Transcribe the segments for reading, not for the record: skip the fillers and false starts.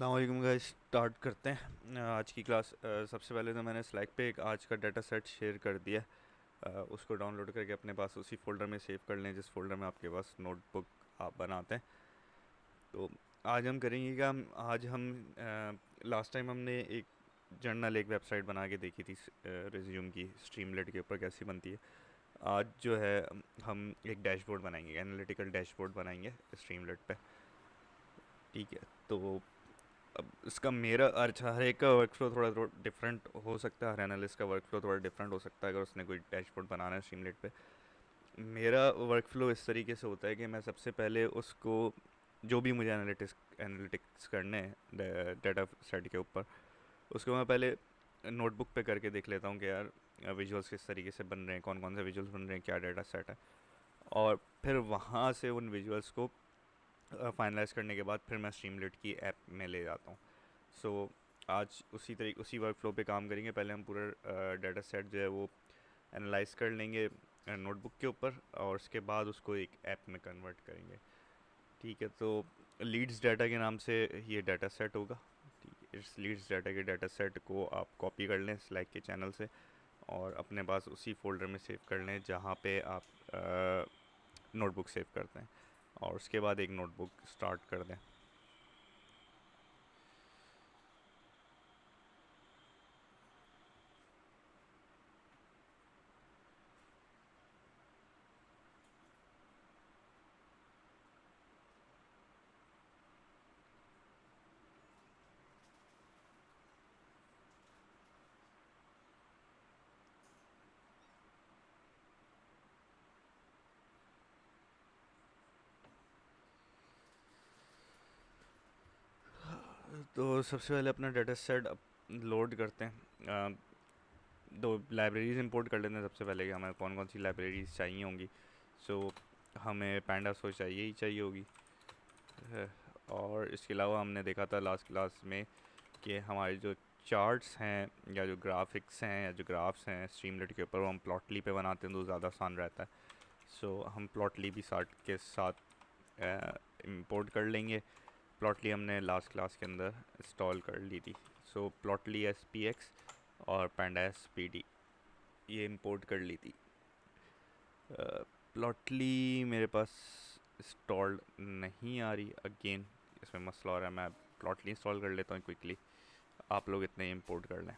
अस्सलाम वालेकुम guys, start करते हैं आज की क्लास। सबसे पहले तो मैंने स्लैक पे एक आज का डाटा सेट शेयर कर दिया। उसको डाउनलोड करके अपने पास उसी फोल्डर में सेव कर लें जिस फोल्डर में आपके पास नोटबुक आप बनाते हैं। तो आज हम करेंगे क्या, आज हम लास्ट टाइम हमने एक जर्नल, एक वेबसाइट बना के देखी थी रिज्यूम की, स्ट्रीमलेट के ऊपर कैसी बनती है। आज जो है हम एक डैशबोर्ड बनाएंगे, एनालिटिकल डैशबोर्ड बनाएंगे स्ट्रीमलेट पे। ठीक है, तो अब इसका मेरा अच्छा, हर एक का वर्क फ्लो थोड़ा थोड़ा डिफरेंट हो सकता है, हर एनालिस्ट का वर्क फ्लो थोड़ा डिफरेंट हो सकता है अगर उसने कोई डैशबोर्ड बनाना है स्ट्रीमलेट पे। मेरा वर्क फ्लो इस तरीके से होता है कि मैं सबसे पहले उसको, जो भी मुझे एनालिटिक्स करने हैं डाटा सेट के ऊपर, उसको मैं पहले नोटबुक पे करके देख लेता हूँ कि यार विजुअल्स किस तरीके से बन रहे हैं, कौन कौन से विजुअल्स बन रहे हैं, क्या डाटा सेट है। और फिर वहाँ से उन विजुअल्स को फाइनलाइज करने के बाद फिर मैं स्ट्रीमलेट की ऐप में ले जाता हूँ। सो आज उसी वर्क फ्लो पे काम करेंगे। पहले हम पूरा डाटा सेट जो है वो एनालाइज कर लेंगे नोटबुक के ऊपर, और उसके बाद उसको एक ऐप में कन्वर्ट करेंगे। ठीक है, तो लीड्स डाटा के नाम से ये डाटा सेट होगा। ठीक है, इस लीड्स डाटा के डाटा सेट को आप कॉपी कर लें स्लैक के चैनल से, और अपने पास उसी फोल्डर में सेव कर लें जहाँ पे आप नोटबुक सेव करते हैं, और उसके बाद एक नोटबुक स्टार्ट कर दें। तो सबसे पहले अपना डाटा सेट लोड करते हैं। दो लाइब्रेरीज इंपोर्ट कर लेते हैं सबसे पहले कि हमें कौन कौन सी लाइब्रेरीज चाहिए होंगी। सो हमें पैंडा सो चाहिए ही चाहिए होगी। अ, और इसके अलावा हमने देखा था लास्ट क्लास में कि हमारे जो चार्ट्स हैं या जो ग्राफिक्स हैं या जो ग्राफ्स हैं स्ट्रीमलेट के ऊपर, वो हम प्लॉटली पे बनाते हैं तो ज़्यादा आसान रहता है। सो हम प्लॉटली भी साथ के साथ इंपोर्ट कर लेंगे। प्लॉटली हमने लास्ट क्लास के अंदर इंस्टॉल कर ली थी। सो प्लॉटली SPX और पैंडा SPD ये इंपोर्ट कर ली थी। प्लॉटली मेरे पास इंस्टॉल्ड नहीं आ रही, अगेन इसमें मसला हो रहा है। मैं प्लॉटली इंस्टॉल कर लेता हूँ क्विकली, आप लोग इतने इंपोर्ट कर लें।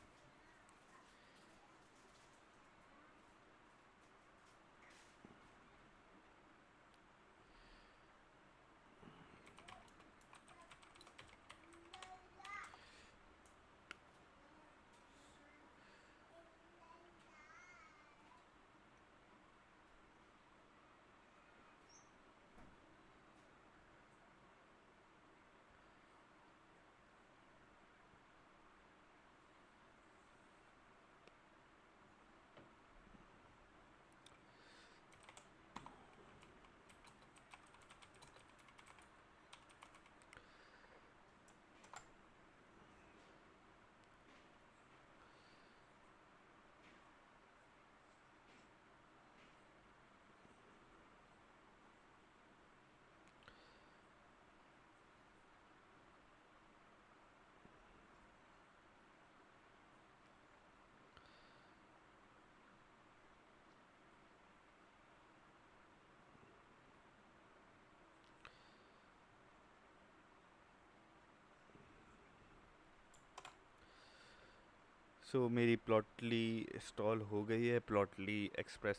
मेरी प्लॉटली इंस्टॉल हो गई है, प्लॉटली एक्सप्रेस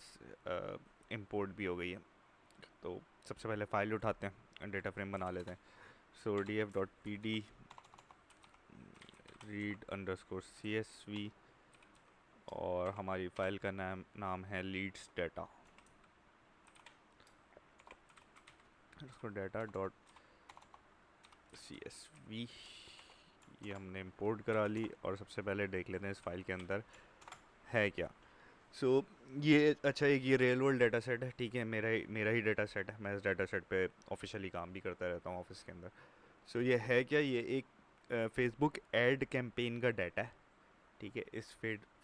इंपोर्ट भी हो गई है। तो सबसे पहले फ़ाइल उठाते हैं, डेटा फ्रेम बना लेते हैं। df.pd read_csv, और हमारी फ़ाइल का नाम है लीड्स डाटा। इसको data.csv ये हमने इंपोर्ट करा ली, और सबसे पहले देख लेते हैं इस फाइल के अंदर है क्या। ये अच्छा, एक ये रियल वर्ल्ड डाटा सेट है। ठीक है, मेरा ही डाटा सेट है, मैं इस डाटा सेट पे ऑफिशियली काम भी करता रहता हूँ ऑफिस के अंदर। ये है क्या, ये एक फेसबुक एड कैंपेन का डाटा है। ठीक है, इस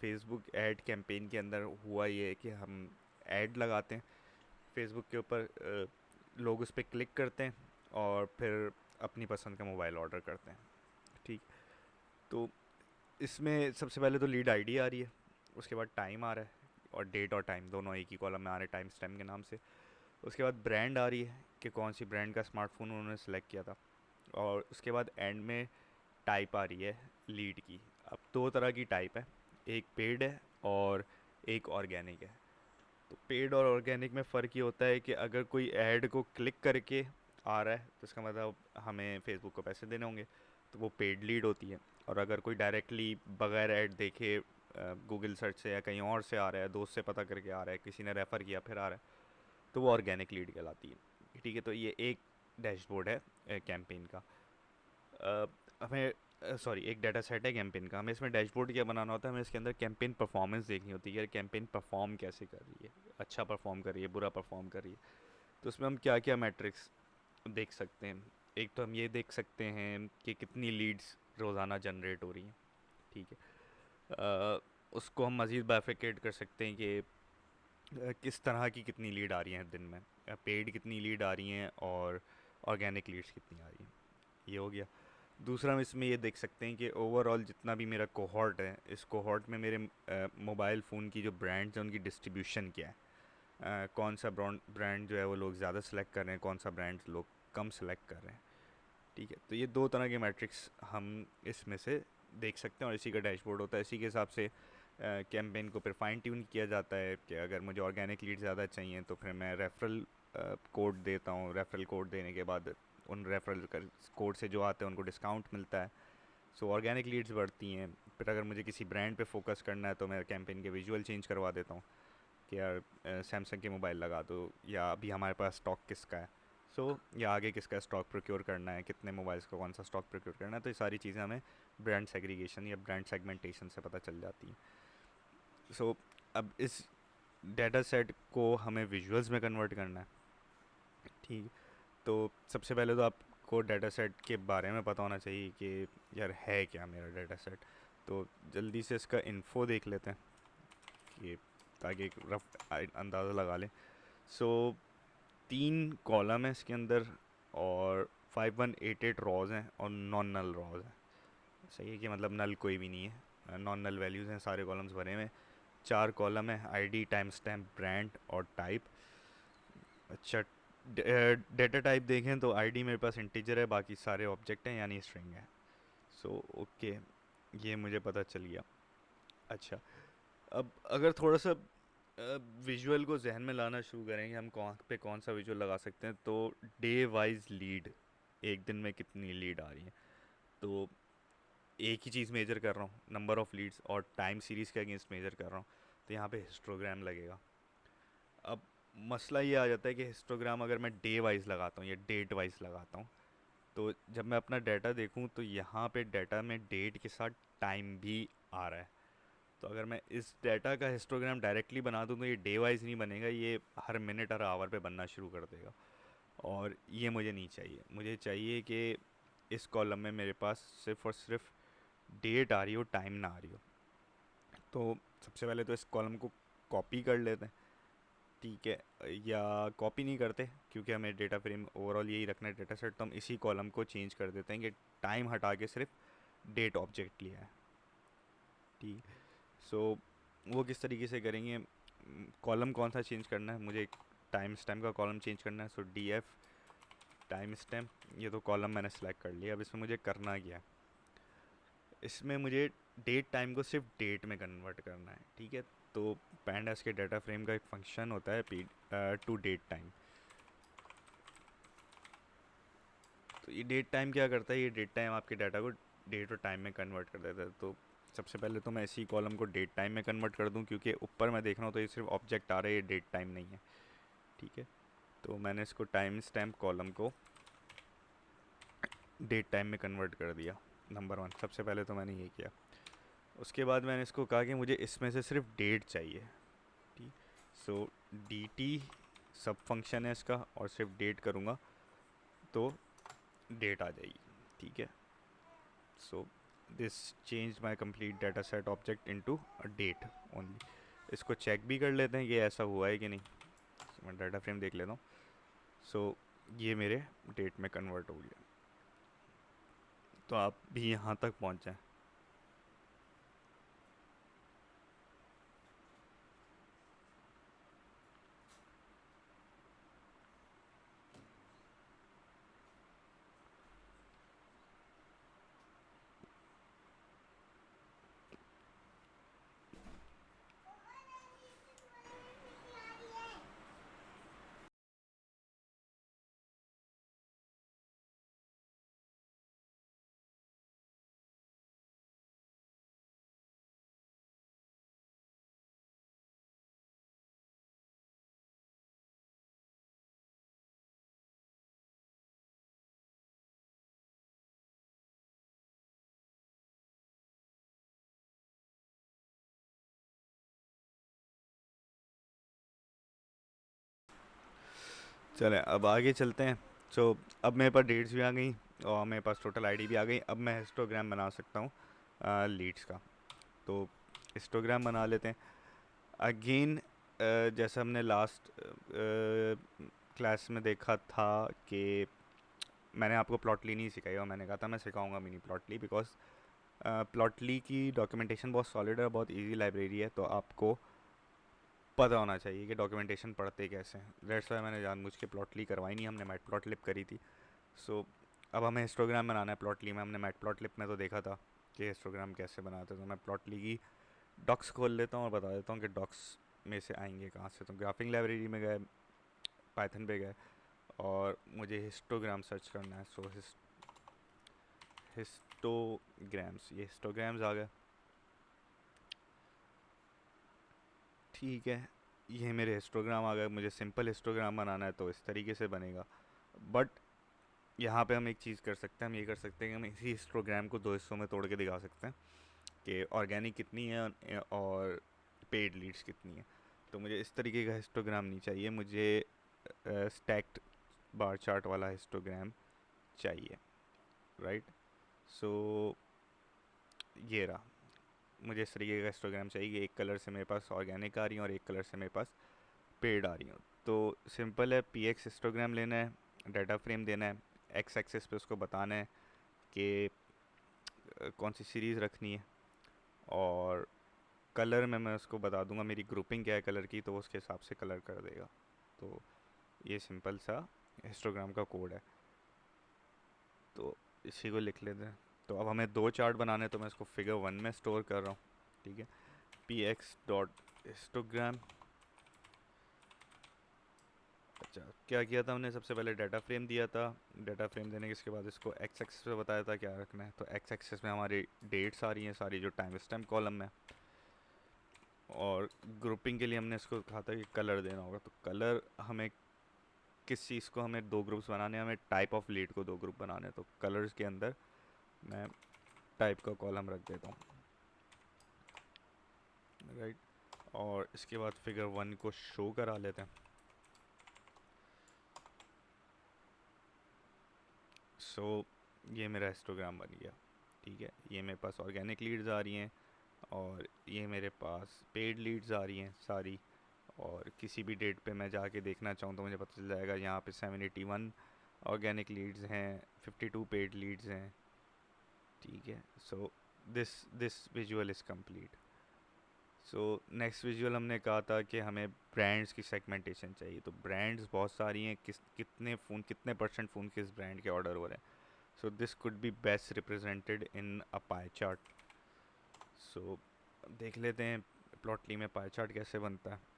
फेसबुक एड कैंपेन के अंदर हुआ ये है कि हम ऐड लगाते हैं फेसबुक के ऊपर। लोग उस पर क्लिक करते हैं और फिर अपनी पसंद का मोबाइल ऑर्डर करते हैं। ठीक। तो इसमें सबसे पहले तो लीड आईडी आ रही है, उसके बाद टाइम आ रहा है, और डेट और टाइम दोनों एक ही कॉलम में आ रहे हैं टाइम स्टैम्प के नाम से। उसके बाद ब्रांड आ रही है कि कौन सी ब्रांड का स्मार्टफोन उन्होंने सेलेक्ट किया था, और उसके बाद एंड में टाइप आ रही है लीड की। अब दो तरह की टाइप है, एक पेड है और एक ऑर्गेनिक है। तो पेड और ऑर्गेनिक में फ़र्क ये होता है कि अगर कोई ऐड को क्लिक करके आ रहा है तो इसका मतलब हमें फेसबुक को पैसे देने होंगे, तो वो पेड लीड होती है। और अगर कोई डायरेक्टली बगैर ऐड देखे गूगल सर्च से या कहीं और से आ रहा है, दोस्त से पता करके आ रहा है, किसी ने रेफ़र किया फिर आ रहा है, तो वो ऑर्गेनिक लीड कहलाती है। ठीक है, तो ये एक डैशबोर्ड है कैंपेन का। अ, हमें सॉरी एक डाटा सेट है कैंपेन का। हमें इसमें डैशबोर्ड क्या बनाना होता है, हमें इसके अंदर कैंपेन परफॉर्मेंस देखनी होती है, यार कैंपेन परफॉर्म कैसे कर रही है, अच्छा परफॉर्म कर रही है, बुरा परफॉर्म कर रही है। तो उसमें हम क्या क्या मैट्रिक्स देख सकते हैं। एक तो हम ये देख सकते हैं कि कितनी लीड्स रोज़ाना जनरेट हो रही हैं। ठीक है, उसको हम मज़ीद बाइफिकेट कर सकते हैं कि किस तरह की कितनी लीड आ रही हैं दिन में, पेड कितनी लीड आ रही हैं और ऑर्गेनिक लीड्स कितनी आ रही हैं। ये हो गया। दूसरा हम इसमें ये देख सकते हैं कि ओवरऑल जितना भी मेरा कोहॉर्ट है, इस कोहॉर्ट में मेरे मोबाइल फ़ोन की जो ब्रांड्स हैं उनकी डिस्ट्रीब्यूशन क्या है। कौन सा ब्रांड जो है वो लोग ज़्यादा सेलेक्ट कर रहे हैं, कौन सा ब्रांड लोग कम सेलेक्ट कर रहे हैं। ठीक है, तो ये दो तरह के मैट्रिक्स हम इसमें से देख सकते हैं, और इसी का डैशबोर्ड होता है। इसी के हिसाब से कैंपेन को फिर फाइन ट्यून किया जाता है कि अगर मुझे ऑर्गेनिक लीड ज़्यादा चाहिए तो फिर मैं रेफरल कोड देता हूँ। रेफरल कोड देने के बाद उन रेफरल कोड से जो आते हैं उनको डिस्काउंट मिलता है, सो ऑर्गेनिक लीड्स बढ़ती हैं। फिर अगर मुझे किसी ब्रांड पे फोकस करना है तो मैं कैंपेन के विजुअल चेंज करवा देता हूँ कि यार सैमसंग के मोबाइल लगा दो, या अभी हमारे पास स्टॉक किसका है, या आगे किसका स्टॉक प्रोक्योर करना है, कितने मोबाइल्स का कौन सा स्टॉक प्रोक्योर करना है। तो ये सारी चीज़ें हमें ब्रांड सेग्रीगेशन या ब्रांड सेगमेंटेशन से पता चल जाती हैं। अब इस डेटा सेट को हमें विजुअल्स में कन्वर्ट करना है। ठीक, तो सबसे पहले तो आपको डाटा सेट के बारे में पता होना चाहिए कि यार है क्या मेरा डाटा सेट। तो जल्दी से इसका इन्फो देख लेते हैं कि ताकि एक रफ अंदाज़ा लगा लें। सो 3 कॉलम है इसके अंदर, और 5188 रॉज हैं और नॉन नल रॉज हैं। सही है कि मतलब नल कोई भी नहीं है, नॉन नल वैल्यूज़ हैं, सारे कॉलम्स भरे हुए हैं। 4 कॉलम है, आईडी, टाइम स्टैम्प, ब्रांड और टाइप। अच्छा, डेटा टाइप देखें तो आईडी मेरे पास इंटीजर है, बाकी सारे ऑब्जेक्ट हैं यानी स्ट्रिंग है। सो ओके, ये मुझे पता चल गया। अच्छा, अब अगर थोड़ा सा विजुअल को जहन में लाना शुरू करेंगे, हम कौन पे कौन सा विजुअल लगा सकते हैं। तो डे वाइज लीड, एक दिन में कितनी लीड आ रही है। तो एक ही चीज़ मेजर कर रहा हूँ, नंबर ऑफ़ लीड्स, और टाइम सीरीज़ के अगेंस्ट मेजर कर रहा हूँ, तो यहाँ पे हिस्टोग्राम लगेगा। अब मसला ये आ जाता है कि हिस्टोग्राम अगर मैं डे वाइज लगाता हूँ या डेट वाइज लगाता हूँ, तो जब मैं अपना डाटा देखूँ तो यहाँ पे डाटा में डेट के साथ टाइम भी आ रहा है। तो अगर मैं इस डाटा का हिस्टोग्राम डायरेक्टली बना दूँ तो ये डे वाइज नहीं बनेगा, ये हर मिनट हर आवर पे बनना शुरू कर देगा, और ये मुझे नहीं चाहिए। मुझे चाहिए कि इस कॉलम में मेरे पास सिर्फ और सिर्फ डेट आ रही हो, टाइम ना आ रही हो। तो सबसे पहले तो इस कॉलम को कॉपी कर लेते हैं। ठीक है, या कॉपी नहीं करते क्योंकि हमें डेटा फ्रेम ओवरऑल यही रखना है डेटा सेट, तो हम इसी कॉलम को चेंज कर देते हैं कि टाइम हटा के सिर्फ डेट ऑब्जेक्ट लिया है। ठीक, सो वो किस तरीके से करेंगे, कॉलम कौन सा चेंज करना है, मुझे टाइम स्टैम्प का कॉलम चेंज करना है। सो डी एफ टाइम स्टैम्प, ये तो कॉलम मैंने सेलेक्ट कर लिया। अब इसमें मुझे करना क्या है, इसमें मुझे डेट टाइम को सिर्फ डेट में कन्वर्ट करना है। ठीक है, तो पैंडास के डाटा फ्रेम का एक फंक्शन होता है पी टू डेट टाइम। तो ये डेट टाइम क्या करता है, ये डेट टाइम आपके डाटा को डेट और टाइम में कन्वर्ट कर देता है। तो सबसे पहले तो मैं इसी कॉलम को डेट टाइम में कन्वर्ट कर दूं, क्योंकि ऊपर मैं देख रहा हूँ तो ये सिर्फ ऑब्जेक्ट आ रहा है, ये डेट टाइम नहीं है। ठीक है, तो मैंने इसको टाइम स्टैम्प कॉलम को डेट टाइम में कन्वर्ट कर दिया, नंबर 1। सबसे पहले तो मैंने ये किया। उसके बाद मैंने इसको कहा कि मुझे इसमें से सिर्फ डेट चाहिए। ठीक, सो डी टी सब फंक्शन है इसका, और सिर्फ डेट करूँगा तो डेट आ जाएगी। ठीक है, so this change my complete data set object into a date only. इसको चेक भी कर लेते हैं कि ऐसा हुआ है कि नहीं। so, मैं डाटा फ्रेम देख लेता हूँ। सो ये मेरे डेट में कन्वर्ट हो गया। तो आप भी यहाँ तक पहुँच जाएं। चलें अब आगे चलते हैं। सो अब मेरे पास डेट्स भी आ गई और मेरे पास टोटल आईडी भी आ गई। अब मैं हिस्टोग्राम बना सकता हूँ लीड्स का। तो हिस्टोग्राम बना लेते हैं। अगेन जैसा हमने लास्ट क्लास में देखा था कि मैंने आपको प्लॉटली नहीं सिखाई और मैंने कहा था मैं सिखाऊंगा मिनी प्लॉटली, बिकॉज प्लॉटली की डॉक्यूमेंटेशन बहुत सॉलिड है, बहुत इजी लाइब्रेरी है, तो आपको पता होना चाहिए कि डॉक्यूमेंटेशन पढ़ते कैसे हैं। दैट्स वाई मैंने जानबूझ के प्लॉटली करवाई नहीं, हमने मैट प्लॉट लिप करी थी। सो अब हमें हिस्टोग्राम बनाना है प्लॉटली में। हमने मैट प्लॉट लिप में तो देखा था कि हिस्टोग्राम कैसे बनाते हैं, तो मैं प्लॉटली की डॉक्स खोल लेता हूँ और बता देता हूँ कि डॉक्स में से आएंगे कहाँ से। तो ग्राफिंग लाइब्रेरी में गए, पाइथन पे गए और मुझे हिस्टोग्राम सर्च करना है। सो हिस्टोग्राम्स, ये हिस्टोग्राम्स आ गए। ठीक है, ये मेरे हिस्टोग्राम आ गए। मुझे सिंपल हिस्टोग्राम बनाना है तो इस तरीके से बनेगा। बट यहाँ पे हम एक चीज़ कर सकते हैं, हम ये कर सकते हैं कि हम इसी हिस्टोग्राम को दो हिस्सों में तोड़ के दिखा सकते हैं कि ऑर्गेनिक कितनी है और पेड लीड्स कितनी है। तो मुझे इस तरीके का हिस्टोग्राम नहीं चाहिए, मुझे स्टैक्ड बार चार्ट वाला हिस्टोग्राम चाहिए, राइट। सो ये रहा, मुझे इस तरीके का हिस्टोग्राम चाहिए कि एक कलर से मेरे पास ऑर्गेनिक आ रही है और एक कलर से मेरे पास पेड आ रही हूँ। तो सिंपल है, पी एक्स हिस्टोग्राम लेना है, डाटा फ्रेम देना है, एक्स एक्सेस पे उसको बताना है कि कौन सी सीरीज़ रखनी है, और कलर में मैं उसको बता दूंगा मेरी ग्रुपिंग क्या है कलर की, तो वो उसके हिसाब से कलर कर देगा। तो ये सिंपल सा हिस्टोग्राम का कोड है। तो इसी को लिख लेते हैं। तो अब हमें दो चार्ट बनाने हैं, तो मैं इसको फिगर 1 में स्टोर कर रहा हूँ। ठीक है, पी एक्स डॉट हिस्टोग्राम। अच्छा, क्या किया था हमने, सबसे पहले डाटा फ्रेम दिया था। डाटा फ्रेम देने के इसके बाद इसको एक्स एक्सेस पे बताया था क्या रखना है। तो एक्स एक्सेस में हमारी डेट्स आ रही हैं सारी, जो टाइम स्टैम्प कॉलम में। और ग्रुपिंग के लिए हमने इसको कहा था कि कलर देना होगा। तो कलर हमें किस चीज़ को, हमें दो ग्रुप्स बनाने हैं, हमें टाइप ऑफ लीड को दो ग्रुप बनाने हैं। तो कलर्स के अंदर मैं टाइप का कॉलम रख देता हूँ, राइट। और इसके बाद फिगर 1 को शो करा लेते हैं। सो ये मेरा हिस्टोग्राम बन गया। ठीक है, ये मेरे पास ऑर्गेनिक लीड्स आ रही हैं और ये मेरे पास पेड लीड्स आ रही हैं सारी। और किसी भी डेट पे मैं जाके देखना चाहूँ तो मुझे पता चल जाएगा। यहाँ पे 781 ऑर्गेनिक लीड्स हैं, 52 पेड लीड्स हैं। ठीक है, so this this visual is complete. So next visual हमने कहा था कि हमें ब्रांड्स की सेगमेंटेशन चाहिए। तो ब्रांड्स बहुत सारी हैं, कितने फ़ोन, कितने परसेंट फ़ोन किस ब्रांड के ऑर्डर हो रहे हैं। So this could be best represented in a pie chart. So देख लेते हैं प्लॉटली में पाई चार्ट कैसे बनता है।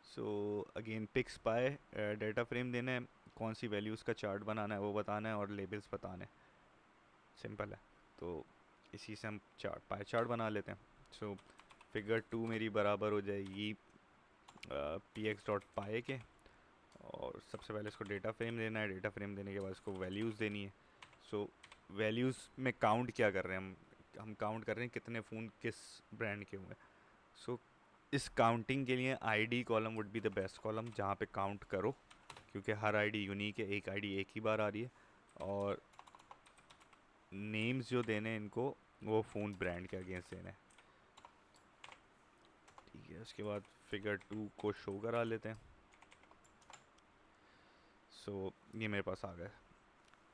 सो अगेन पिक्स पाए, डेटा फ्रेम देना है, कौन सी वैल्यूज़ का चार्ट बनाना है वो बताना है, और लेबल्स बताने हैं। सिंपल है। तो इसी से हम चार्ट, पाई चार्ट बना लेते हैं। सो फिगर 2 मेरी बराबर हो जाएगी पी एक्स डॉट पाए के। और सबसे पहले इसको डेटा फ्रेम देना है, डेटा फ्रेम देने के बाद इसको वैल्यूज़ देनी है। सो वैल्यूज़ में काउंट क्या कर रहे हैं हम काउंट कर रहे हैं कितने फ़ोन किस ब्रांड के हुए। सो इस काउंटिंग के लिए ID column would be the best column, जहाँ पे काउंट करो, क्योंकि हर आईडी यूनिक है, एक आईडी एक ही बार आ रही है। और नेम्स जो देने हैं इनको, वो फ़ोन ब्रांड के अगेंस्ट देने हैं। ठीक इसके बाद फिगर 2 को शो करा लेते हैं। सो ये मेरे पास आ गया,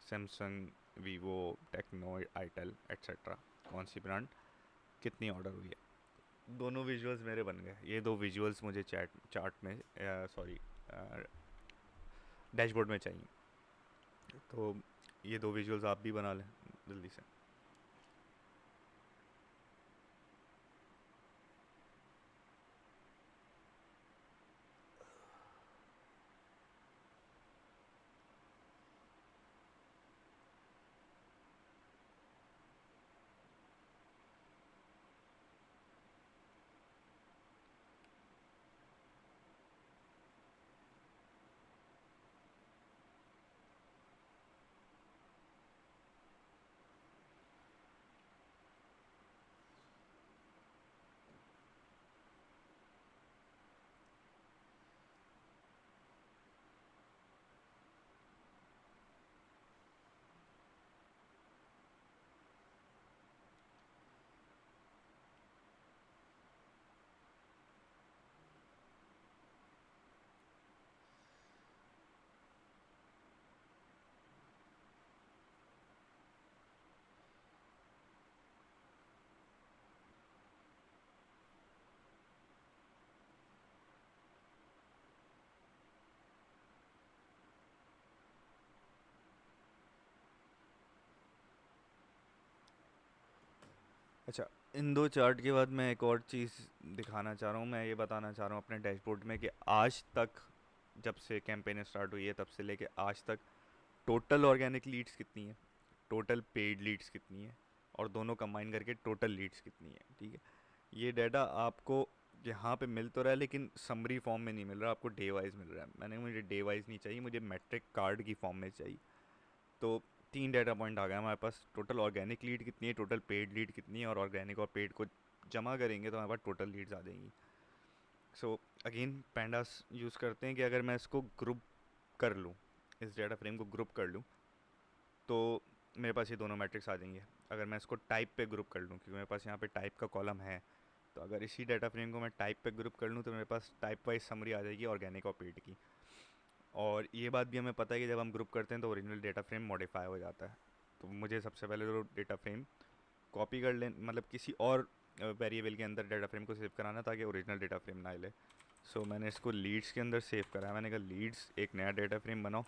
Samsung, Vivo, Tecno, itel etcetera, कौन सी ब्रांड कितनी ऑर्डर हुई है। दोनों विजुअल्स मेरे बन गए। ये दो विजुअल्स मुझे चार्ट में, सॉरी, डैशबोर्ड में चाहिए। तो ये दो विजुअल्स आप भी बना लें जल्दी से। अच्छा, इन दो चार्ट के बाद मैं एक और चीज़ दिखाना चाह रहा हूँ। मैं ये बताना चाह रहा हूँ अपने डैशबोर्ड में कि आज तक, जब से कैंपेन स्टार्ट हुई है तब से लेके आज तक, टोटल ऑर्गेनिक लीड्स कितनी है, टोटल पेड लीड्स कितनी है, और दोनों कंबाइन करके टोटल लीड्स कितनी है। ठीक है, ये डाटा आपको यहाँ पे मिल तो रहा है, लेकिन समरी फॉर्म में नहीं मिल रहा, आपको डे वाइज मिल रहा है। मुझे डे वाइज नहीं चाहिए, मुझे मैट्रिक कार्ड की फॉर्म में चाहिए। तो 3 डाटा पॉइंट आ गया हमारे पास। टोटल ऑर्गेनिक लीड कितनी है, टोटल पेड लीड कितनी है, और ऑर्गेनिक और पेड को जमा करेंगे तो हमारे पास टोटल लीड्स आ जाएंगी। सो अगेन पैंडास यूज़ करते हैं कि अगर मैं इसको ग्रुप कर लूँ, इस डाटा फ्रेम को ग्रुप कर लूँ, तो मेरे पास ये दोनों मैट्रिक्स आ जाएंगे। अगर मैं इसको टाइप पे ग्रुप कर लूँ, क्योंकि मेरे पास यहाँ पे टाइप का कॉलम है, तो अगर इसी डाटा फ्रेम को मैं टाइप पे ग्रुप कर लूँ तो मेरे पास टाइप वाइज समरी आ जाएगी ऑर्गेनिक और पेड की। और ये बात भी हमें पता है कि जब हम ग्रुप करते हैं तो ओरिजिनल डेटा फ्रेम मॉडिफाई हो जाता है। तो मुझे सबसे पहले तो डेटा फ्रेम कॉपी कर लें, मतलब किसी और वेरिएबल के अंदर डेटा फ्रेम को सेव कराना ताकि ओरिजिनल डेटा फ्रेम ना ले। सो मैंने इसको लीड्स के अंदर सेव करा है। मैंने कहा लीड्स एक नया डेटा फ्रेम बनाओ,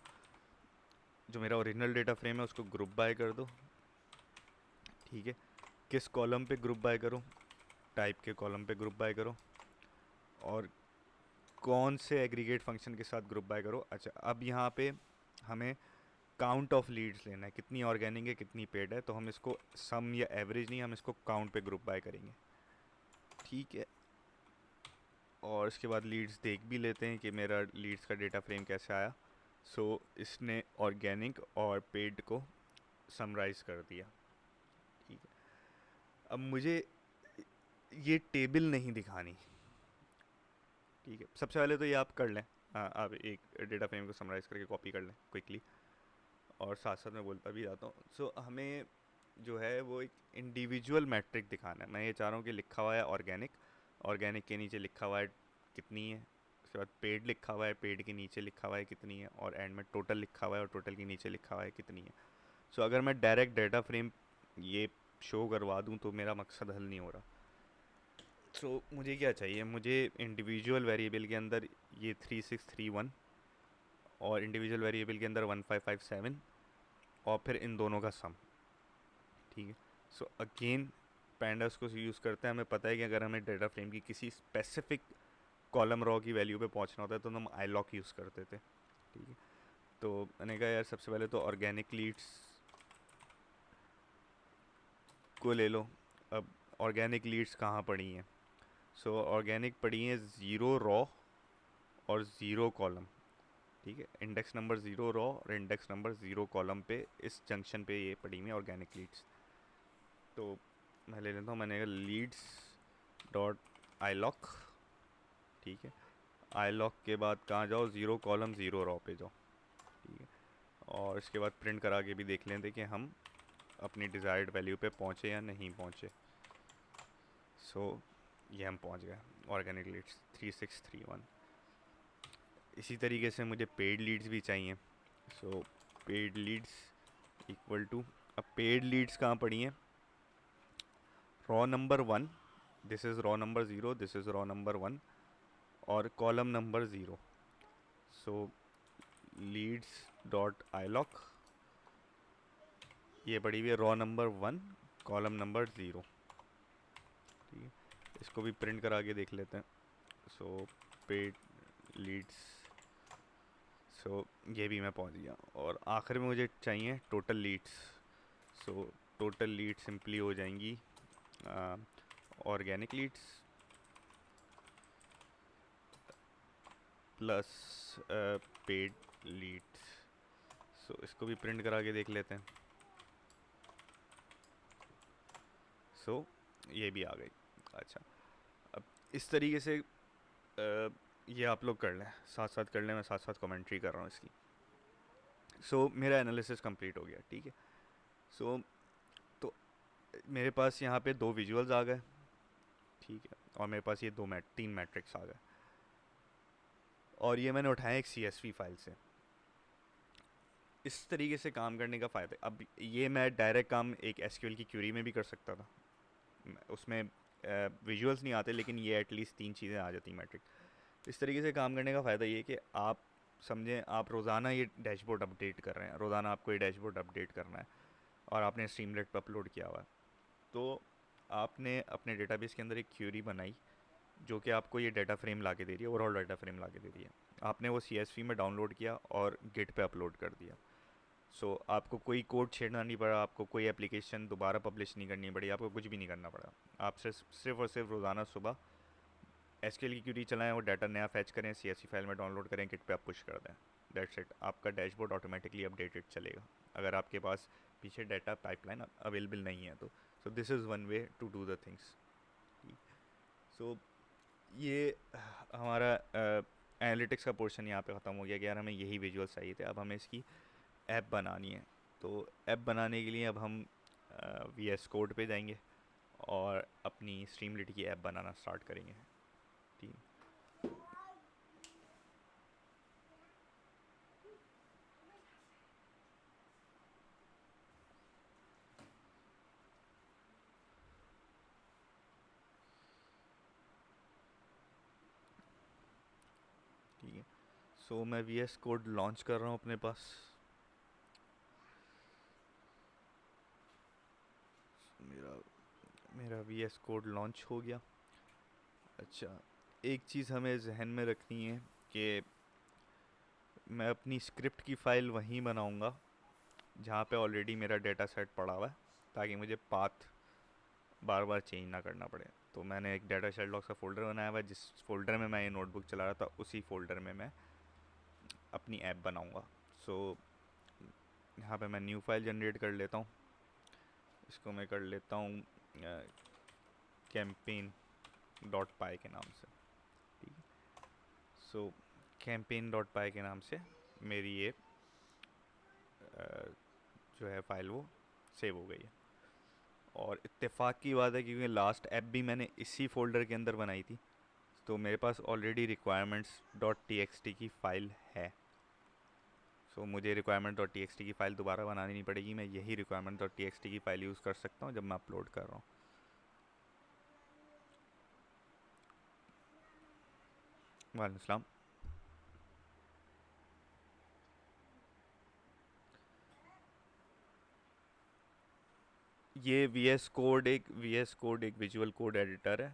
जो मेरा ओरिजिनल डेटा फ्रेम है उसको ग्रुप बाय कर दो। ठीक है, किस कॉलम पे ग्रुप बाय करो, टाइप के कॉलम पे ग्रुप बाय करो, और कौन से एग्रीगेट फंक्शन के साथ ग्रुप बाय करो। अच्छा, अब यहाँ पे हमें काउंट ऑफ लीड्स लेना है, कितनी ऑर्गेनिक है कितनी पेड है। तो हम इसको सम या एवरेज नहीं, हम इसको काउंट पे ग्रुप बाय करेंगे। ठीक है, और इसके बाद लीड्स देख भी लेते हैं कि मेरा लीड्स का डेटा फ्रेम कैसे आया। सो इसने ऑर्गेनिक और पेड को समराइज़ कर दिया। ठीक है, अब मुझे ये टेबल नहीं दिखानी। ठीक है, सबसे पहले तो ये आप कर लें, आप एक डेटा फ्रेम को समराइज़ करके कॉपी कर लें क्विकली, और साथ साथ मैं बोलता भी जाता हूँ। सो हमें जो है वो एक इंडिविजुअल मैट्रिक दिखाना है। मैं ये चाह रहा हूँ कि लिखा हुआ है ऑर्गेनिक, ऑर्गेनिक के नीचे लिखा हुआ है कितनी है, उसके बाद पेड लिखा हुआ है, पेड के नीचे लिखा हुआ है कितनी है, और एंड में टोटल लिखा हुआ है और टोटल के नीचे लिखा हुआ है कितनी है। सो अगर मैं डायरेक्ट डेटा फ्रेम ये शो करवा दूँ तो मेरा मकसद हल नहीं हो रहा। सो मुझे क्या चाहिए, मुझे इंडिविजुअल वेरिएबल के अंदर ये 3631, और इंडिविजुअल वेरिएबल के अंदर 1557, और फिर इन दोनों का सम। ठीक है, सो अगेन पैंडास को यूज़ करते हैं। हमें पता है कि अगर हमें डेटा फ्रेम की किसी स्पेसिफिक कॉलम रॉ की वैल्यू पे पहुंचना होता है तो हम आई लॉक यूज़ करते थे। ठीक है, तो मैंने कहा यार सबसे पहले तो ऑर्गेनिक लीड्स को ले लो। अब ऑर्गेनिक लीड्स कहाँ पड़ी हैं? सो ऑर्गेनिक पड़ी हैं 0 रॉ और 0 कॉलम। ठीक है, इंडेक्स नंबर 0 रॉ और इंडेक्स नंबर 0 कॉलम पे, इस जंक्शन पे ये पड़ी हुई है ऑर्गेनिक लीड्स। तो मैं ले लेता हूँ, मैंने लीड्स डॉट आई लॉक। ठीक है, आई लॉक के बाद कहाँ जाओ, 0 कॉलम 0 रॉ पे जाओ। ठीक है, और इसके बाद प्रिंट करा के भी देख लें कि हम अपनी डिज़ायर्ड वैल्यू पे पहुँचे या नहीं पहुँचे। सो ये हम पहुंच गए ऑर्गेनिक लीड्स 3631। इसी तरीके से मुझे पेड लीड्स भी चाहिए। सो पेड लीड्स इक्वल टू, अब पेड लीड्स कहाँ पड़ी हैं? Raw number 1, this is raw number 0, this is raw number 1 और कॉलम नंबर 0। सो लीड्स डॉट आईलॉक, ये पड़ी हुई है रॉ नंबर 1 कॉलम नंबर 0। ठीक है, इसको भी प्रिंट करा के देख लेते हैं। सो पेड लीड्स, सो ये भी मैं पहुंच गया। और आखिर में मुझे चाहिए total leads. So total leads simply हो जाएंगी organic leads plus paid leads. So इसको भी प्रिंट करा के देख लेते हैं। सो ये भी आ गई। अच्छा, अब इस तरीके से ये आप लोग कर लें, साथ साथ कर लें, मैं साथ साथ कमेंट्री कर रहा हूँ इसकी। सो मेरा एनालिसिस कंप्लीट हो गया। ठीक है, सो तो मेरे पास यहाँ पे 2 विजुअल्स आ गए। ठीक है, और मेरे पास ये 3 मैट्रिक्स आ गए और ये मैंने उठाया एक CSV फाइल से। इस तरीके से काम करने का फ़ायदा, अब ये मैं डायरेक्ट काम एक SQL की क्यूरी में भी कर सकता था, उसमें विजुअल्स नहीं आते, लेकिन ये एटलीस्ट 3 चीज़ें आ जाती मैट्रिक। इस तरीके से काम करने का फ़ायदा ये कि आप समझें, आप रोज़ाना ये डैशबोर्ड अपडेट कर रहे हैं, रोज़ाना आपको ये डैशबोर्ड अपडेट करना है और आपने स्ट्रीमलेट पर अपलोड किया हुआ है। तो आपने अपने डेटाबेस के अंदर एक क्यूरी बनाई जो कि आपको ये डाटा फ्रेम ला के दे रही है, ओवरऑल डाटा फ्रेम ला के दे रही है। आपने वो CSV में डाउनलोड किया और गिट पे अपलोड कर दिया। सो आपको कोई कोड छेड़ना नहीं पड़ा, आपको कोई एप्लीकेशन दोबारा पब्लिश नहीं करनी पड़ी, आपको कुछ भी नहीं करना पड़ा। आप सिर्फ और सिर्फ रोज़ाना सुबह SQL की क्यूरी चलाएं और डाटा नया फैच करें, CSV फाइल में डाउनलोड करें, गिट पे आप पुश कर दें। दैट्स इट, आपका डैशबोर्ड ऑटोमेटिकली अपडेटेड चलेगा अगर आपके पास पीछे डाटा पाइपलाइन अवेलेबल नहीं है तो। So this is one way to do the things. So ये हमारा एनालिटिक्स का पोर्शन यहाँ पे ख़त्म हो गया कि यार हमें यही विजुअल्स चाहिए थे। अब हमें इसकी ऐप बनानी है। तो ऐप बनाने के लिए अब हम VS कोड पे जाएंगे और अपनी स्ट्रीमलीट की ऐप बनाना स्टार्ट करेंगे। ठीक ठीक है, सो मैं VS कोड लॉन्च कर रहा हूँ अपने पास। मेरा मेरा VS कोड लॉन्च हो गया। अच्छा, एक चीज़ हमें जहन में रखनी है कि मैं अपनी स्क्रिप्ट की फ़ाइल वहीं बनाऊंगा जहाँ पे ऑलरेडी मेरा डेटा सेट पड़ा हुआ है, ताकि मुझे पाथ बार बार चेंज ना करना पड़े। तो मैंने एक डाटा शेल डॉक्स का फ़ोल्डर बनाया हुआ है, जिस फोल्डर में मैं ये नोटबुक चला रहा था उसी फोल्डर में मैं अपनी ऐप बनाऊंगा। सो यहाँ पे मैं न्यू फाइल जनरेट कर लेता हूँ। इसको मैं कर लेता हूँ कैंपेन डॉट पाई के नाम से। ठीक है, सो कैंपेन डॉट पाई के नाम से मेरी ये जो है फ़ाइल वो सेव हो गई है। और इत्तेफाक की बात है क्योंकि लास्ट ऐप भी मैंने इसी फोल्डर के अंदर बनाई थी, तो मेरे पास ऑलरेडी रिक्वायरमेंट्स डॉट TXT की फ़ाइल है। सो मुझे रिक्वायरमेंट डॉट TXT की फ़ाइल दोबारा बनानी नहीं पड़ेगी, मैं यही रिक्वायरमेंट डॉट TXT की फ़ाइल यूज़ कर सकता हूँ जब मैं अपलोड कर रहा हूँ। वालेकुम सलाम। ये VS कोड एक विजुअल कोड एडिटर है।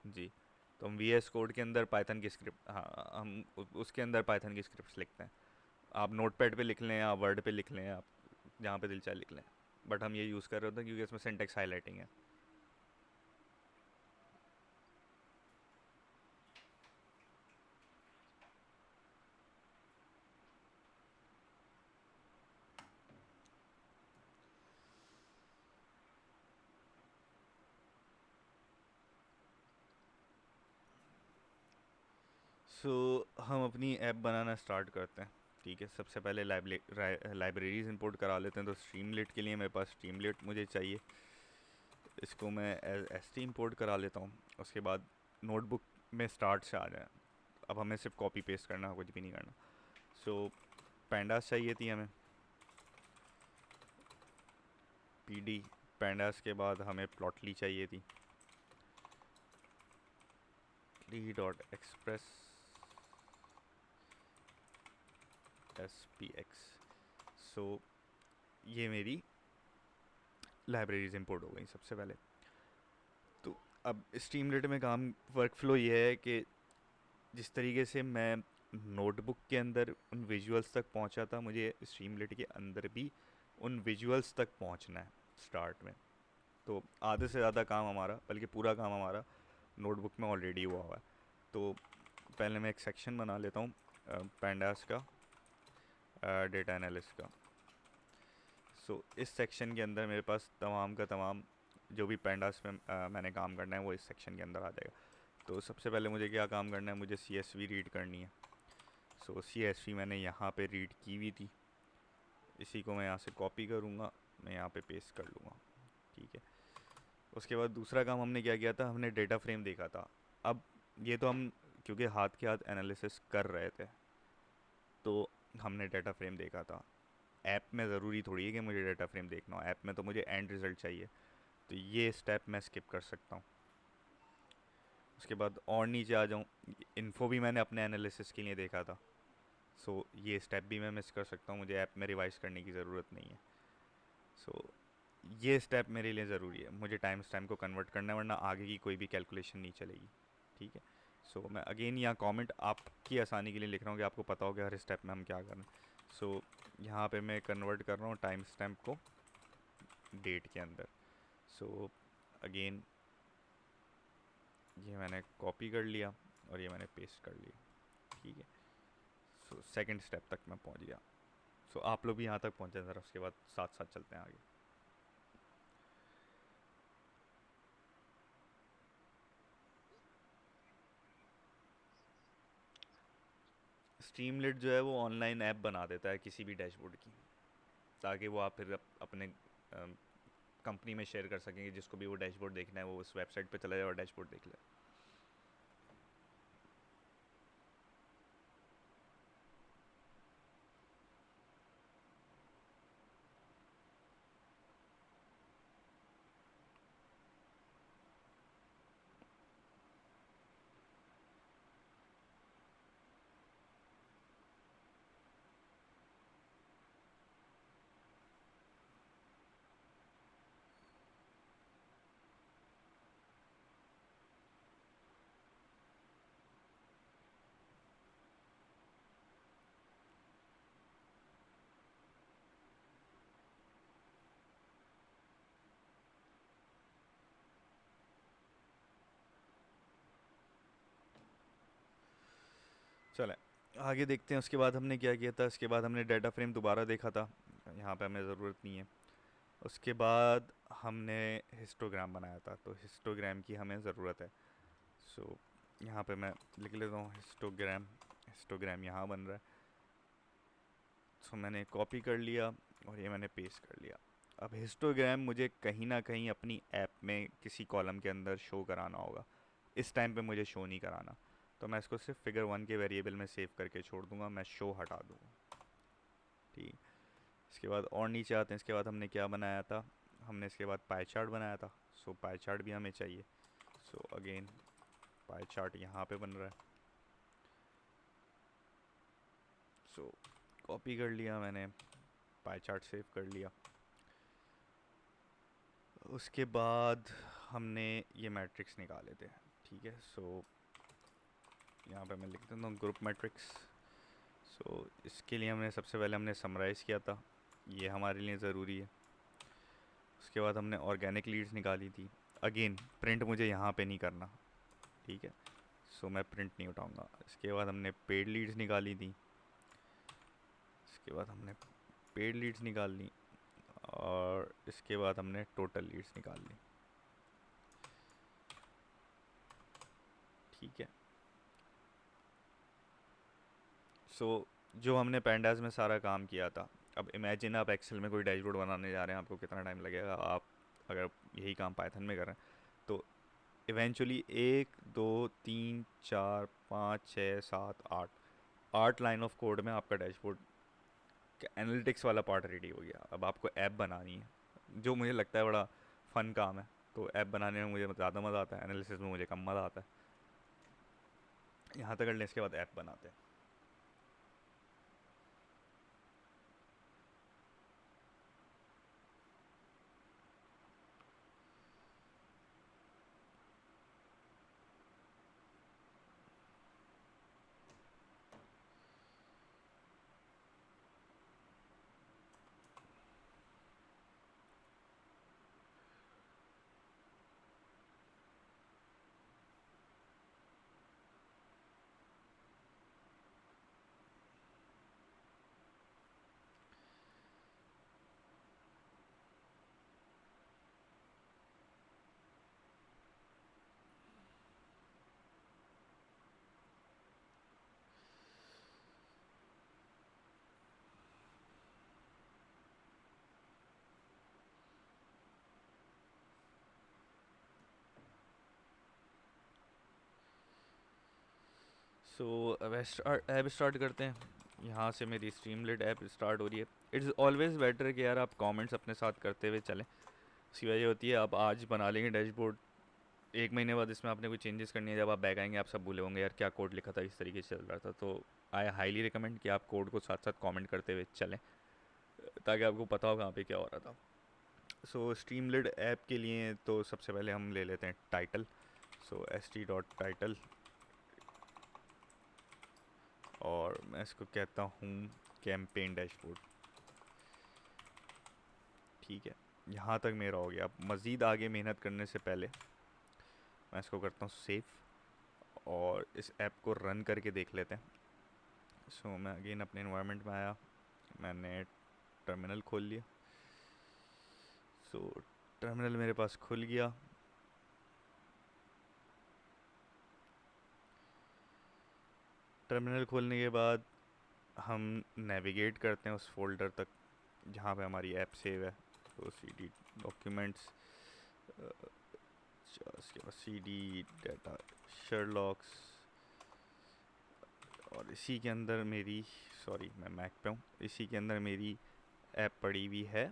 जी, तो हम VS कोड के अंदर पाइथन की स्क्रिप्ट, हाँ हम उसके अंदर पाइथन की स्क्रिप्ट्स लिखते हैं। आप नोटपैड पे लिख लें या वर्ड पे लिख लें, आप जहाँ पे दिल चाहे लिख लें, बट हम ये यूज़ कर रहे होते हैं क्योंकि इसमें सिंटेक्स हाईलाइटिंग है। सो हम अपनी ऐप बनाना स्टार्ट करते हैं। ठीक है, सबसे पहले लाइब्रेरीज इंपोर्ट करा लेते हैं। तो स्ट्रीमलेट के लिए मेरे पास स्ट्रीमलेट मुझे चाहिए, इसको मैं एस टी इंपोर्ट करा लेता हूँ। उसके बाद नोटबुक में स्टार्ट से आ जाए, अब हमें सिर्फ कॉपी पेस्ट करना, कुछ भी नहीं करना। सो पैंडास चाहिए थी हमें, पी डी पैंडास के बाद हमें प्लॉटली चाहिए थी, D dot express as P X. So ये मेरी लाइब्रेरीज इंपोर्ट हो गई सबसे पहले। तो अब स्ट्रीमलेट में काम वर्क फ्लो ये है कि जिस तरीके से मैं नोटबुक के अंदर उन विजुअल्स तक पहुंचा था, मुझे स्ट्रीमलेट के अंदर भी उन विजुअल्स तक पहुंचना है स्टार्ट में। तो आधे से ज़्यादा काम हमारा, बल्कि पूरा काम हमारा नोटबुक में ऑलरेडी हुआ हुआ है। तो पहले मैं एक सेक्शन बना लेता हूँ पैंडास का, डेटा एनालिस्ट का। सो इस सेक्शन के अंदर मेरे पास तमाम का तमाम जो भी पैंडास में मैंने काम करना है वो इस सेक्शन के अंदर आ जाएगा। तो सबसे पहले मुझे क्या काम करना है, मुझे सी एस वी रीड करनी है। सो सी एस वी मैंने यहाँ पे रीड की हुई थी, इसी को मैं यहाँ से कॉपी करूँगा, मैं यहाँ पे पेस्ट कर लूँगा। ठीक है, उसके बाद दूसरा काम हमने क्या किया था, हमने डेटा फ्रेम देखा था। अब ये तो हम क्योंकि हाथ के हाथ एनालिसिस कर रहे थे, तो हमने डेटा फ्रेम देखा था। ऐप में ज़रूरी थोड़ी है कि मुझे डेटा फ्रेम देखना हो, ऐप में तो मुझे एंड रिज़ल्ट चाहिए, तो ये स्टेप मैं स्किप कर सकता हूँ। उसके बाद और नीचे आ जाऊँ, इन्फो भी मैंने अपने एनालिसिस के लिए देखा था। सो ये स्टेप भी मैं मिस कर सकता हूँ, मुझे ऐप में रिवाइज करने की ज़रूरत नहीं है। सो ये स्टेप मेरे लिए ज़रूरी है, मुझे टाइम स्टैम्प को कन्वर्ट करना है, वरना आगे की कोई भी कैलकुलेशन नहीं चलेगी। ठीक है, सो मैं अगेन यहाँ कमेंट आपकी आसानी के लिए लिख रहा हूँ कि आपको पता हो कि हर स्टेप में हम क्या कर रहे हैं। सो यहाँ पे मैं कन्वर्ट कर रहा हूँ टाइम स्टैम्प को डेट के अंदर। सो अगेन ये मैंने कॉपी कर लिया और ये मैंने पेस्ट कर लिया। ठीक है, सो सेकंड स्टेप तक मैं पहुँच गया। सो आप लोग भी यहाँ तक पहुँचे ज़रा, उसके बाद साथ साथ चलते हैं आगे। स्ट्रीमलेट जो है वो ऑनलाइन ऐप बना देता है किसी भी डैशबोर्ड की, ताकि वो आप फिर अपने कंपनी में शेयर कर सकेंगे। जिसको भी वो डैशबोर्ड देखना है वो उस वेबसाइट पे चला जाए और डैशबोर्ड देख ले। चले आगे देखते हैं। उसके बाद हमने क्या किया था, उसके बाद हमने डाटा फ्रेम दोबारा देखा था, यहाँ पे हमें ज़रूरत नहीं है। उसके बाद हमने हिस्टोग्राम बनाया था, तो हिस्टोग्राम की हमें ज़रूरत है। सो यहाँ पे मैं लिख लेता हूँ हिस्टोग्राम। हिस्टोग्राम यहाँ बन रहा है, सो मैंने कॉपी कर लिया और ये मैंने पेस्ट कर लिया। अब हिस्टोग्राम मुझे कहीं ना कहीं अपनी ऐप में किसी कॉलम के अंदर शो कराना होगा, इस टाइम पे मुझे शो नहीं कराना, तो मैं इसको सिर्फ फिगर 1 के वेरिएबल में सेव करके छोड़ दूंगा, मैं शो हटा दूंगा। ठीक, इसके बाद और नीचे आते हैं। इसके बाद हमने क्या बनाया था, हमने इसके बाद पाई चार्ट बनाया था। सो पाई चार्ट भी हमें चाहिए। सो अगेन पाई चार्ट यहाँ पे बन रहा है, सो कॉपी कर लिया मैंने, पाई चार्ट सेव कर लिया। उसके बाद हमने ये मैट्रिक्स निकाले थे। ठीक है, सो यहाँ पे मैं लिख देता हूँ ग्रुप मैट्रिक्स। सो इसके लिए हमने सबसे पहले हमने समराइज़ किया था, ये हमारे लिए ज़रूरी है। उसके बाद हमने ऑर्गेनिक लीड्स निकाली थी। अगेन प्रिंट मुझे यहाँ पे नहीं करना, ठीक है, सो मैं प्रिंट नहीं उठाऊँगा। इसके बाद हमने पेड लीड्स निकाली थी। इसके बाद हमने पेड लीड्स निकाल ली और इसके बाद हमने टोटल लीड्स निकाल ली। ठीक है, सो जो हमने पैंडास में सारा काम किया था, अब इमेजिन आप एक्सेल में कोई डैशबोर्ड बनाने जा रहे हैं, आपको कितना टाइम लगेगा। आप अगर यही काम पाइथन में कर रहे हैं तो इवेंचुअली 1 2 3 4 5 6 7 8 8 लाइन ऑफ कोड में आपका डैशबोर्ड एनालिटिक्स वाला पार्ट रेडी हो गया। अब आपको ऐप बनानी है, जो मुझे लगता है बड़ा फन काम है। तो ऐप बनाने में मुझे ज़्यादा मज़ा आता है, एनालिसिस में मुझे कम मज़ा आता है। यहाँ तक कर लें, इसके बाद ऐप बनाते हैं। सो अब ऐप स्टार्ट करते हैं। यहाँ से मेरी स्ट्रीमलेट ऐप स्टार्ट हो रही है। इट्स ऑलवेज़ बेटर कि यार आप कमेंट्स अपने साथ करते हुए चलें। उसकी वजह होती है आप आज बना लेंगे डैशबोर्ड, 1 महीने बाद इसमें आपने कोई चेंजेस करनी है, जब आप बैक आएंगे आप सब भूले होंगे यार क्या कोड लिखा था, इस तरीके से चल रहा था। तो आई हाईली रिकमेंड कि आप कोड को साथ साथ कमेंट करते हुए चलें, ताकि आपको पता हो कहाँ पे क्या हो रहा था। सो स्ट्रीमलेट ऐप के लिए तो सबसे पहले हम ले लेते हैं टाइटल। सो st.title, और मैं इसको कहता हूँ कैंपेन डैशबोर्ड। ठीक है, यहाँ तक मेरा हो गया। अब मज़ीद आगे मेहनत करने से पहले मैं इसको करता हूँ सेव, और इस ऐप को रन करके देख लेते हैं। सो मैं अगेन अपने इन्वायरमेंट में आया, मैंने टर्मिनल खोल लिया। सो टर्मिनल मेरे पास खुल गया। टर्मिनल खोलने के बाद हम नेविगेट करते हैं उस फोल्डर तक जहाँ पे हमारी ऐप सेव है। तो सी डी डॉक्यूमेंट्स, उसके बाद सी डी डाटा शर्लॉक्स, और इसी के अंदर मेरी, सॉरी मैं मैक पे हूँ, इसी के अंदर मेरी ऐप पड़ी हुई है।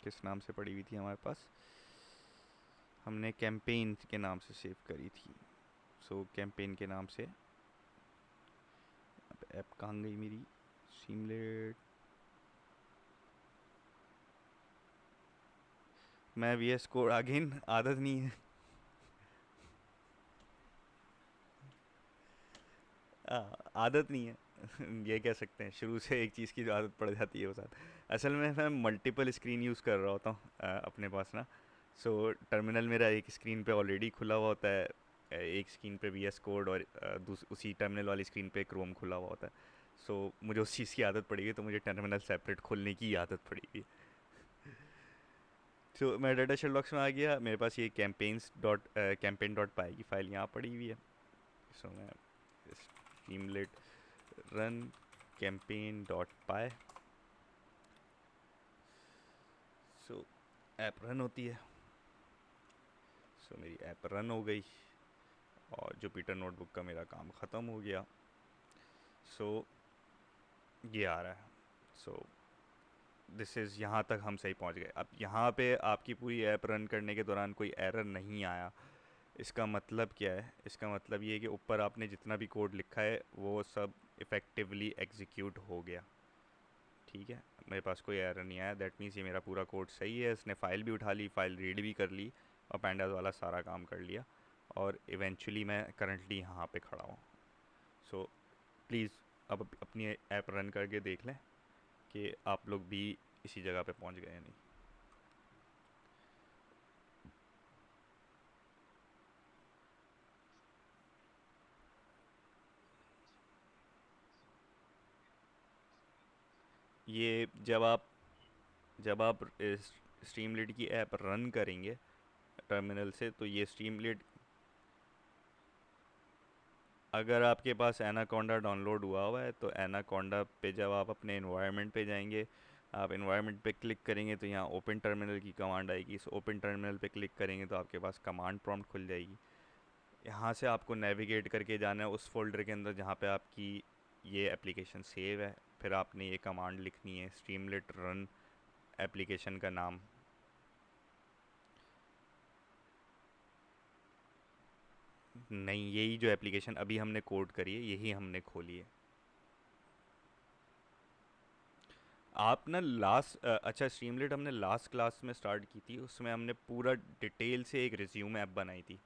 किस नाम से पड़ी हुई थी हमारे पास, हमने कैंपेन के नाम से सेव करी थी। सो कैंपेन के नाम से ऐप कहाँ गई मेरी, स्ट्रीमलेट। मैं वी एस कोड, अगेन आदत नहीं है। आदत नहीं है। ये कह सकते हैं शुरू से एक चीज़ की जो आदत पड़ जाती है वो साथ। असल में मैं मल्टीपल स्क्रीन यूज़ कर रहा होता हूँ अपने पास ना। सो टर्मिनल मेरा एक स्क्रीन पे ऑलरेडी खुला हुआ होता है, एक स्क्रीन पे वी एस कोड, और उसी टर्मिनल वाली स्क्रीन पे क्रोम खुला हुआ होता है। सो मुझे उस चीज़ की आदत पड़ी है, तो मुझे टर्मिनल सेपरेट खोलने की आदत पड़ी है। तो मैं डाटा शेललॉक्स में आ गया, मेरे पास ये कैंपेन डॉट पाई की फ़ाइल यहाँ पड़ी हुई है। सो मैं स्ट्रीमलेट रन कैंपेन डॉट पाई। सो ऐप रन होती है। सो मेरी ऐप रन हो गई, और जुपिटर नोटबुक का मेरा काम ख़त्म हो गया। सो ये आ रहा है। सो दिस इज़, यहाँ तक हम सही पहुँच गए। अब यहाँ पे आपकी पूरी ऐप रन करने के दौरान कोई एरर नहीं आया। इसका मतलब क्या है, इसका मतलब ये है कि ऊपर आपने जितना भी कोड लिखा है वो सब इफ़ेक्टिवली एग्जीक्यूट हो गया। ठीक है, मेरे पास कोई एरर नहीं आया, दैट मीन्स ये मेरा पूरा कोड सही है। इसने फ़ाइल भी उठा ली, फ़ाइल रीड भी कर ली, और पैंडाज वाला सारा काम कर लिया, और इवेंचुअली मैं करंटली यहाँ पे खड़ा हूँ। सो प्लीज़ अब अपनी ऐप रन करके देख लें कि आप लोग भी इसी जगह पे पहुँच गए या नहीं। ये जब आप स्ट्रीमलीड की ऐप रन करेंगे टर्मिनल से, तो ये स्ट्रीमलीड, अगर आपके पास एनाकोंडा डाउनलोड हुआ हुआ है तो एनाकोंडा पे जब आप अपने इन्वायरमेंट पे जाएंगे, आप इन्वायरमेंट पे क्लिक करेंगे तो यहाँ ओपन टर्मिनल की कमांड आएगी। इस ओपन टर्मिनल पे क्लिक करेंगे तो आपके पास कमांड प्रॉम्प्ट खुल जाएगी। यहाँ से आपको नेविगेट करके जाना है उस फोल्डर के अंदर जहाँ पे आपकी ये एप्लीकेशन सेव है। फिर आपने ये कमांड लिखनी है, स्ट्रीमलेट रन एप्लीकेशन का नाम। नहीं, यही जो एप्लीकेशन अभी हमने कोड करी है यही हमने खोली है। आप ना लास्ट अच्छा, स्ट्रीमलेट हमने लास्ट क्लास में स्टार्ट की थी, उसमें हमने पूरा डिटेल से एक रिज्यूम ऐप बनाई थी,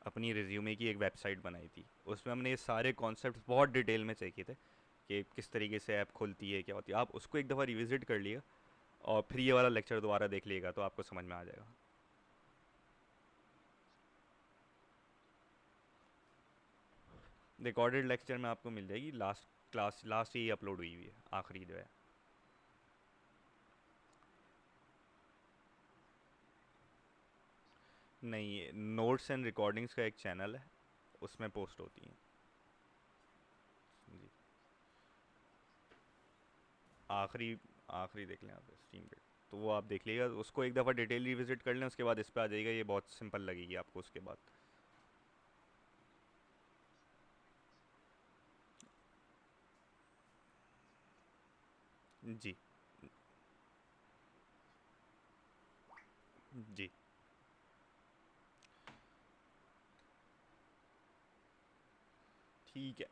अपनी रिज्यूमे की एक वेबसाइट बनाई थी। उसमें हमने ये सारे कॉन्सेप्ट बहुत डिटेल में चेक किए थे कि किस तरीके से ऐप खुलती है, क्या होती है। आप उसको एक दफ़ा रिविज़िट कर लिएगा और फिर ये वाला लेक्चर दोबारा देख लीजिएगा तो आपको समझ में आ जाएगा। रिकॉर्डेड लेक्चर में आपको मिल जाएगी, लास्ट क्लास लास्ट ही अपलोड हुई हुई है, आखिरी जो है। नहीं, नोट्स एंड रिकॉर्डिंग्स का एक चैनल है, उसमें पोस्ट होती हैं जी। आखिरी आखिरी देख लें आप स्ट्रीम पे, तो वो आप देख लीजिएगा, उसको एक दफ़ा डिटेल रिविजिट कर लें, उसके बाद इस पे आ जाइएगा। ये बहुत सिंपल लगेगी आपको उसके बाद। जी जी। ठीक है,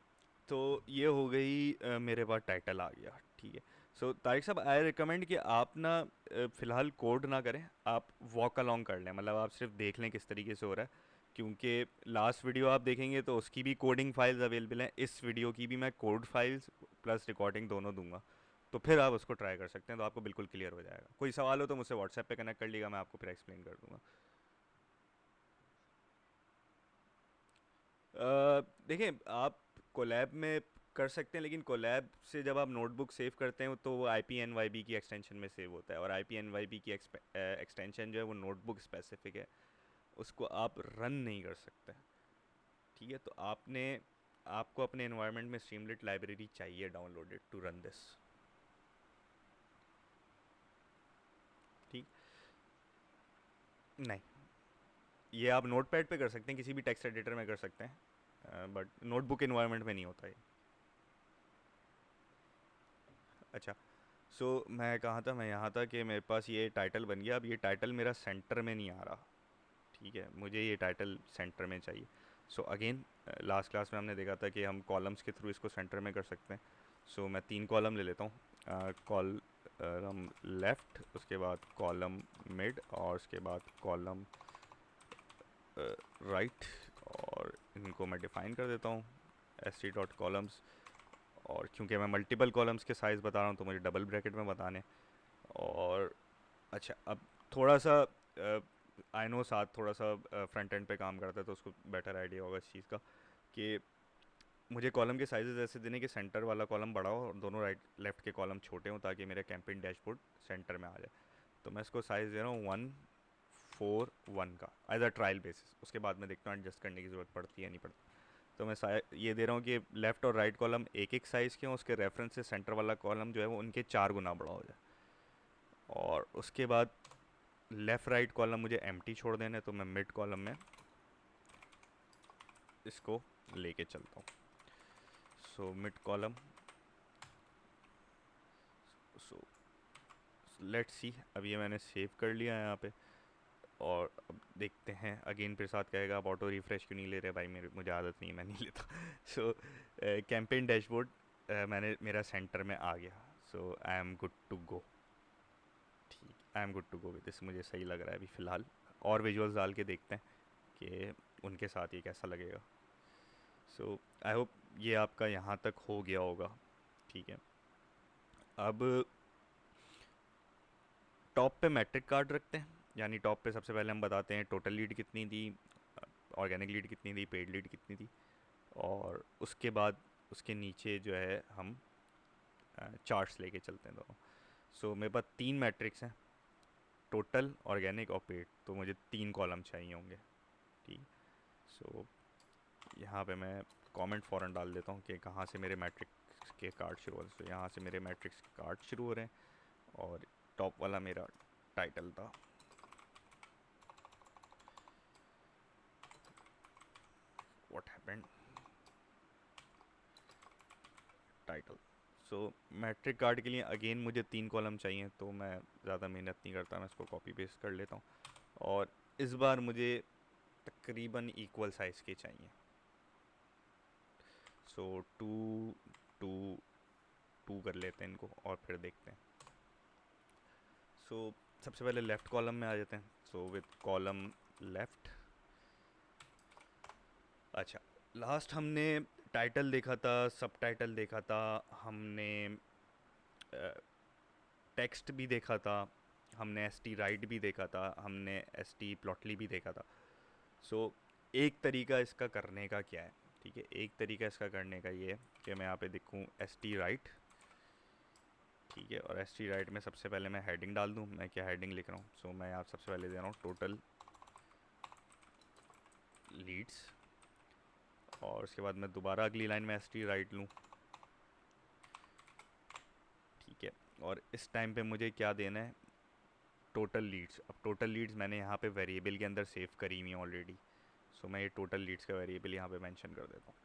तो ये हो गई मेरे पास टाइटल आ गया। ठीक है। सो तारिक साहब, आई रिकमेंड कि आप ना फ़िलहाल कोड ना करें, आप वॉक अलोंग कर लें, मतलब आप सिर्फ देख लें किस तरीके से हो रहा है। क्योंकि लास्ट वीडियो आप देखेंगे तो उसकी भी कोडिंग फाइल्स अवेलेबल हैं, इस वीडियो की भी मैं कोड फाइल्स प्लस रिकॉर्डिंग दोनों दूंगा। तो फिर आप उसको ट्राई कर सकते हैं, तो आपको बिल्कुल क्लियर हो जाएगा। कोई सवाल हो तो मुझसे व्हाट्सएप पे कनेक्ट कर लीजिएगा, मैं आपको फिर एक्सप्लेन कर दूंगा। देखिए, आप कोलैब में कर सकते हैं, लेकिन कोलैब से जब आप नोटबुक सेव करते हैं तो वो I P N Y B की एक्सटेंशन में सेव होता है, और I P N Y B की एक्सटेंशन जो है वो नोटबुक स्पेसिफिक है, उसको आप रन नहीं कर सकते। ठीक है, तो आपको अपने एनवायरनमेंट में स्ट्रीमलेट लाइब्रेरी चाहिए डाउनलोडेड टू रन दिस। ठीक। नहीं, ये आप नोट पैड पर कर सकते हैं, किसी भी टेक्स्ट एडिटर में कर सकते हैं, बट नोटबुक इन्वायरमेंट में नहीं होता है। अच्छा, मैं कहाँ था, मैं यहाँ था कि मेरे पास ये टाइटल बन गया। अब ये टाइटल मेरा सेंटर में नहीं आ रहा। ठीक है, मुझे ये टाइटल सेंटर में चाहिए। अगेन, लास्ट क्लास में हमने देखा था कि हम कॉलम्स के थ्रू इसको सेंटर में कर सकते हैं। मैं 3 कॉलम ले लेता हूँ। कॉलम लेफ़्ट, उसके बाद कॉलम मिड, और उसके बाद कॉलम राइट, और इनको मैं डिफ़ाइन कर देता हूँ एस टी डॉट कॉलम्स। और क्योंकि मैं मल्टीपल कॉलम्स के साइज़ बता रहा हूँ तो मुझे डबल ब्रैकेट में बताने। और अच्छा, अब थोड़ा सा आई नो साथ थोड़ा सा फ्रंट एंड पे काम करता है तो उसको बेटर आइडिया होगा इस चीज़ का कि मुझे कॉलम के साइजेस ऐसे देने कि सेंटर वाला कॉलम बड़ा हो और दोनों राइट लेफ्ट के कॉलम छोटे हों, ताकि मेरा कैंपेन डैशबोर्ड सेंटर में आ जाए। तो मैं इसको साइज़ दे रहा हूँ 1:4:1 का एज अ ट्रायल बेसिस। उसके बाद मैं देखता हूँ एडजस्ट करने की ज़रूरत पड़ती है नहीं पड़ती। तो मैं ये दे रहा हूँ कि लेफ़्ट और राइट कॉलम एक एक साइज़ के हों, उसके रेफरेंस से सेंटर वाला कॉलम जो है वो उनके 4 गुना बड़ा हो जाए। और उसके बाद लेफ़्ट राइट कॉलम मुझे एम्प्टी छोड़ देने, तो मैं मिड कॉलम में इसको लेके चलता हूँ। Mid column. So let's see, अब ये मैंने सेव कर लिया है यहाँ पे। और अब देखते हैं, अगेन फिर साथ कहेगा आप ऑटो रिफ्रेश क्यों नहीं ले रहे भाई, मुझे आदत नहीं है, मैं नहीं लेता। सो कैंपेन डैशबोर्ड मैंने मेरा सेंटर में आ गया। I am good to go. ठीक, I am good to go with this, मुझे सही लग रहा है अभी फ़िलहाल। और विजुअल्स डाल के देखते हैं कि उनके साथ ये कैसा लगेगा। आई होप ये आपका यहाँ तक हो गया होगा। ठीक है, अब टॉप पे मैट्रिक कार्ड रखते हैं। यानी टॉप पे सबसे पहले हम बताते हैं टोटल लीड कितनी थी, ऑर्गेनिक लीड कितनी थी, पेड लीड कितनी थी। और उसके बाद उसके नीचे जो है हम चार्ट्स लेके चलते हैं दोनों। मेरे पास 3 मैट्रिक्स हैं, टोटल, ऑर्गेनिक और पेड, तो मुझे 3 कॉलम चाहिए होंगे। ठीक। सो यहाँ पे मैं कमेंट फ़ौरन डाल देता हूँ कि कहाँ से मेरे मैट्रिक्स के कार्ड शुरू हो रहे हैं। तो यहाँ से मेरे मैट्रिक्स के कार्ड शुरू हो रहे हैं और टॉप वाला मेरा टाइटल था। What happened, title. So metric card के लिए अगेन मुझे 3 कॉलम चाहिए, तो मैं ज़्यादा मेहनत नहीं करता, मैं इसको कॉपी पेस्ट कर लेता हूँ। और इस बार मुझे तकरीबन इक्वल साइज़ के चाहिए। सो 2 2 2 कर लेते हैं इनको और फिर देखते हैं। सो सबसे पहले लेफ़्ट कॉलम में आ जाते हैं। सो विद कॉलम लेफ़्ट, अच्छा, लास्ट हमने टाइटल देखा था, सब टाइटल देखा था, हमने टेक्स्ट भी देखा था, हमने एस टी राइट भी देखा था, हमने एस टी प्लॉटली भी देखा था। सो एक तरीका इसका करने का क्या है, ठीक है, एक तरीका इसका करने का ये है कि मैं यहाँ पे देखूँ एस टी राइट, ठीक है, और एस टी राइट में सबसे पहले मैं हेडिंग डाल दूँ। मैं क्या हेडिंग लिख रहा हूँ, सो मैं यहाँ सबसे पहले दे रहा हूँ टोटल लीड्स, और उसके बाद मैं दोबारा अगली लाइन में एस टी राइट लूँ, ठीक है, और इस टाइम पे मुझे क्या देना है, टोटल लीड्स। अब टोटल लीड्स मैंने यहाँ पे वेरिएबल के अंदर सेव करी हुई है ऑलरेडी। सो मैं ये टोटल लीड्स का वेरिएबल यहाँ पे मेंशन कर देता हूँ,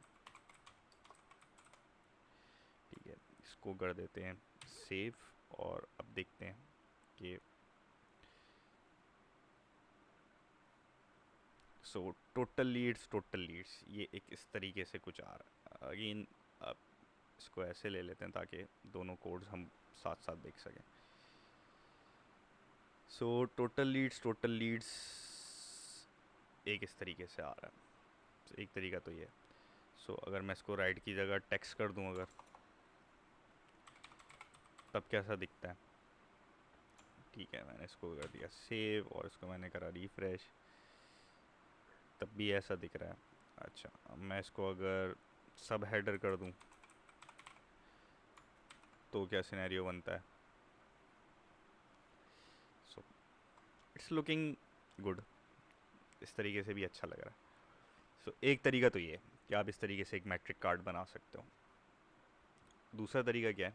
ठीक है, इसको कर देते हैं सेव। और अब देखते हैं कि सो टोटल लीड्स ये एक इस तरीके से कुछ आ रहा है। अगेन अब इसको ऐसे ले लेते हैं ताकि दोनों कोड्स हम साथ साथ देख सकें। सो टोटल लीड्स एक इस तरीके से आ रहा है। तो एक तरीका तो ये है। सो अगर मैं इसको राइट की जगह टेक्स्ट कर दूं अगर, तब कैसा दिखता है, ठीक है, मैंने इसको कर दिया सेव और इसको मैंने करा रिफ्रेश, तब भी ऐसा दिख रहा है। अच्छा, अब मैं इसको अगर सब हेडर कर दूं तो क्या सिनेरियो बनता है। सो इट्स लुकिंग गुड, इस तरीके से भी अच्छा लग रहा है। सो एक तरीका तो ये है कि आप इस तरीके से एक मैट्रिक कार्ड बना सकते हो। दूसरा तरीका क्या है,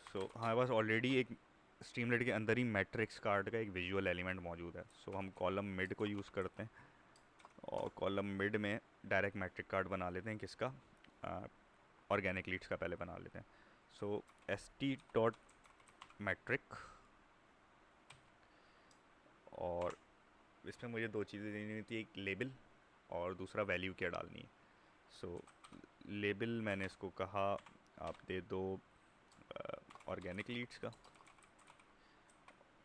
सो हमारे पास ऑलरेडी एक स्ट्रीमलेट के अंदर ही मैट्रिक्स कार्ड का एक विजुअल एलिमेंट मौजूद है। सो हम कॉलम मिड को यूज़ करते हैं और कॉलम मिड में डायरेक्ट मैट्रिक कार्ड बना लेते हैं। किसका, ऑर्गेनिक लीड्स का पहले बना लेते हैं। सो एस टी डॉट मैट्रिक, और इसमें मुझे दो चीज़ें देनी थी, एक लेबल और दूसरा वैल्यू क्या डालनी है। सो लेबल मैंने इसको कहा आप दे दो ऑर्गेनिक लीड्स का,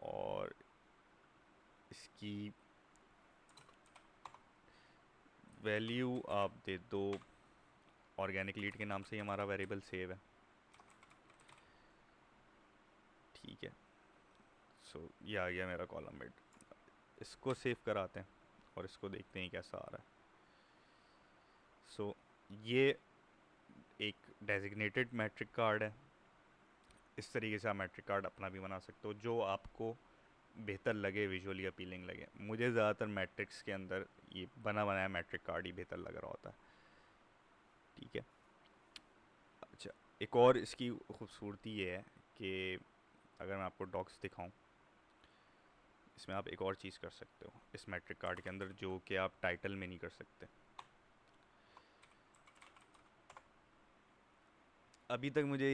और इसकी वैल्यू आप दे दो ऑर्गेनिक लीड के नाम से ही हमारा वेरिएबल सेव है, ठीक है। सो ये आ गया मेरा कॉलम मिड। इसको सेव कराते हैं और इसको देखते हैं कैसा आ रहा है। सो ये एक डेजिग्नेटेड मैट्रिक कार्ड है। इस तरीके से आप मैट्रिक कार्ड अपना भी बना सकते हो जो आपको बेहतर लगे, विजुअली अपीलिंग लगे। मुझे ज़्यादातर मैट्रिक्स के अंदर ये बना बनाया मैट्रिक कार्ड ही बेहतर लग रहा होता है, ठीक है। अच्छा, एक और इसकी खूबसूरती ये है कि अगर मैं आपको डॉक्स दिखाऊं, इसमें आप एक और चीज़ कर सकते हो इस मैट्रिक कार्ड के अंदर जो कि आप टाइटल में नहीं कर सकते। अभी तक मुझे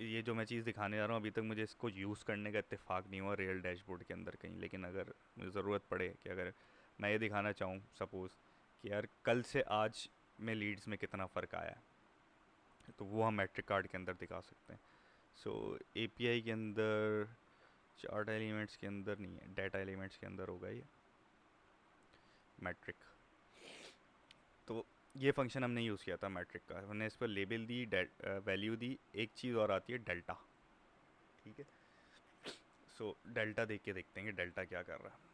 ये जो मैं चीज़ दिखाने जा रहा हूँ, अभी तक मुझे इसको यूज़ करने का इत्तेफाक नहीं हुआ रियल डैशबोर्ड के अंदर कहीं। लेकिन अगर मुझे ज़रूरत पड़े कि अगर मैं ये दिखाना चाहूँ सपोज़ कि यार कल से आज में लीड्स में कितना फ़र्क आया है, तो वो हम मैट्रिक कार्ड के अंदर दिखा सकते हैं। सो एपीआई के अंदर चार्ट एलिमेंट्स के अंदर नहीं है, डाटा एलिमेंट्स के अंदर होगा ये मैट्रिक। तो ये फंक्शन हमने यूज़ किया था मैट्रिक का, हमने इस पर लेबल दी, वैल्यू दी, एक चीज़ और आती है डेल्टा, ठीक है। सो डेल्टा देख के देखते हैं कि डेल्टा क्या कर रहा है।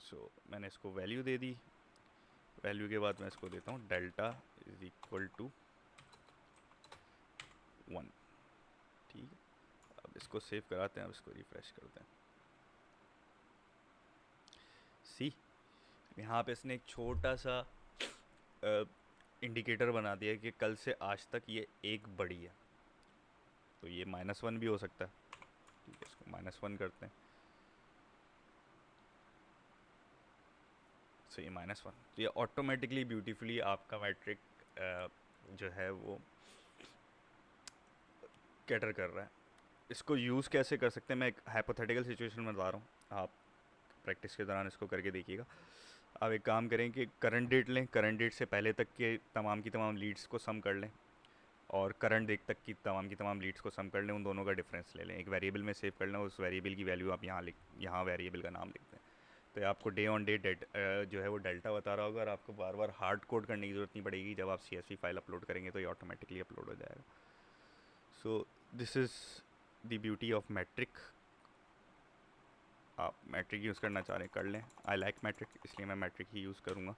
सो मैंने इसको वैल्यू दे दी, वैल्यू के बाद मैं इसको देता हूँ डेल्टा इज इक्वल टू 1, ठीक है। अब इसको सेव कराते हैं, अब इसको रिफ्रेश करते हैं। सी यहाँ पे इसने एक छोटा सा इंडिकेटर बना दिया कि कल से आज तक ये एक बढ़ी है, तो ये -1 भी हो सकता है। ठीक है, इसको -1 करते हैं। सो ये -1, तो ये ऑटोमेटिकली ब्यूटीफुली आपका मैट्रिक जो है वो कैटर कर रहा है। इसको यूज़ कैसे कर सकते हैं, मैं एक हाइपोथेटिकल सिचुएशन में बता रहा हूँ, आप प्रैक्टिस के दौरान इसको करके देखिएगा। आप एक काम करें कि करंट डेट लें, करंट डेट से पहले तक के तमाम की तमाम लीड्स को सम कर लें, और करंट डेट तक की तमाम लीड्स को सम कर लें, उन दोनों का डिफरेंस ले लें, एक वेरिएबल में सेव कर लें, उस वेरिएबल की वैल्यू आप यहाँ वेरिएबल का नाम लिख दें। तो ये आपको डे ऑन डे जो है वो डेल्टा बता रहा होगा, और आपको बार बार हार्ड कोड करने की ज़रूरत नहीं पड़ेगी। जब आप CSV फाइल अपलोड करेंगे तो ये ऑटोमेटिकली अपलोड हो जाएगा। So this is the beauty of metric. आप मैट्रिक यूज़ करना चाह रहे हैं कर लें। आई लाइक मैट्रिक, इसलिए मैं मैट्रिक ही यूज़ करूँगा,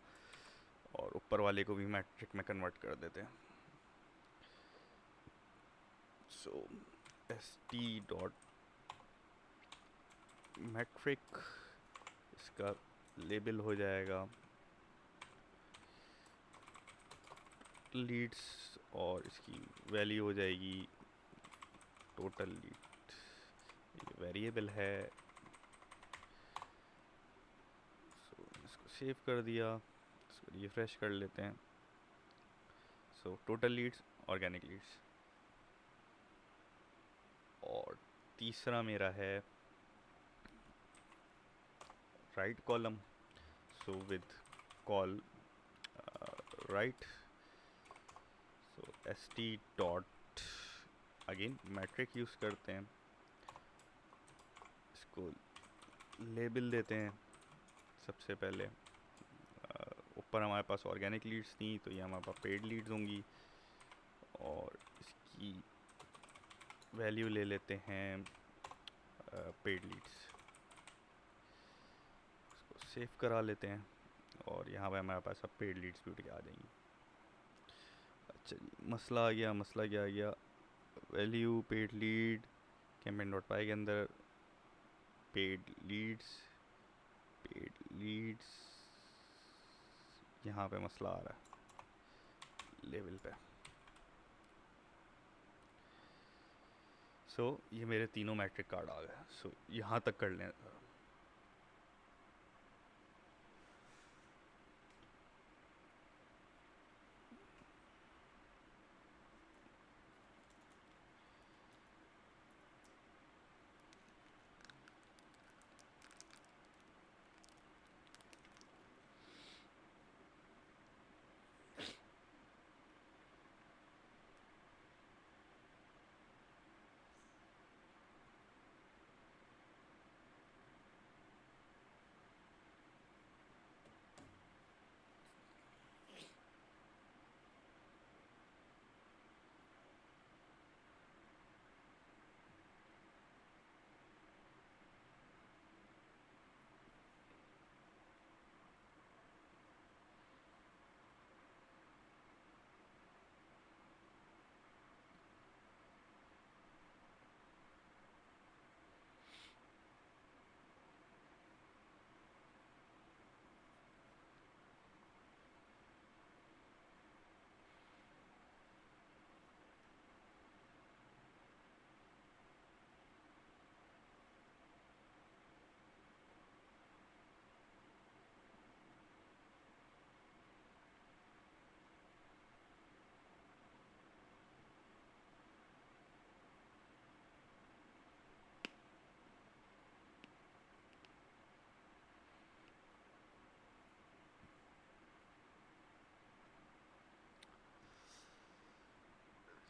और ऊपर वाले को भी मैट्रिक में कन्वर्ट कर देते हैं। सो st मैट्रिक, इसका लेबल हो जाएगा लीड्स, और इसकी वैल्यू हो जाएगी टोटल लीड। ये वेरिएबल है, सो इसको सेव कर दिया, इसको रिफ्रेश कर लेते हैं। So total leads, organic leads. और तीसरा मेरा है right column, so with call right, so st again metric use करते हैं, इसको लेबल देते हैं। सबसे पहले ऊपर हमारे पास ऑर्गेनिक लीड्स थी, तो ये हमारे पास पेड लीड्स होंगी, और इसकी वैल्यू ले लेते हैं पेड लीड्स। इसको सेव करा लेते हैं, और यहाँ पे हमारे पास अब पेड लीड्स भी उठ के आ जाएंगी। अच्छा जी, मसला आ गया वैल्यू पेड लीड campaign.py के अंदर पेड लीड्स यहाँ पे मसला आ रहा है लेवल पे। सो ये मेरे तीनों मैट्रिक कार्ड आ गए। सो यहाँ तक कर लें।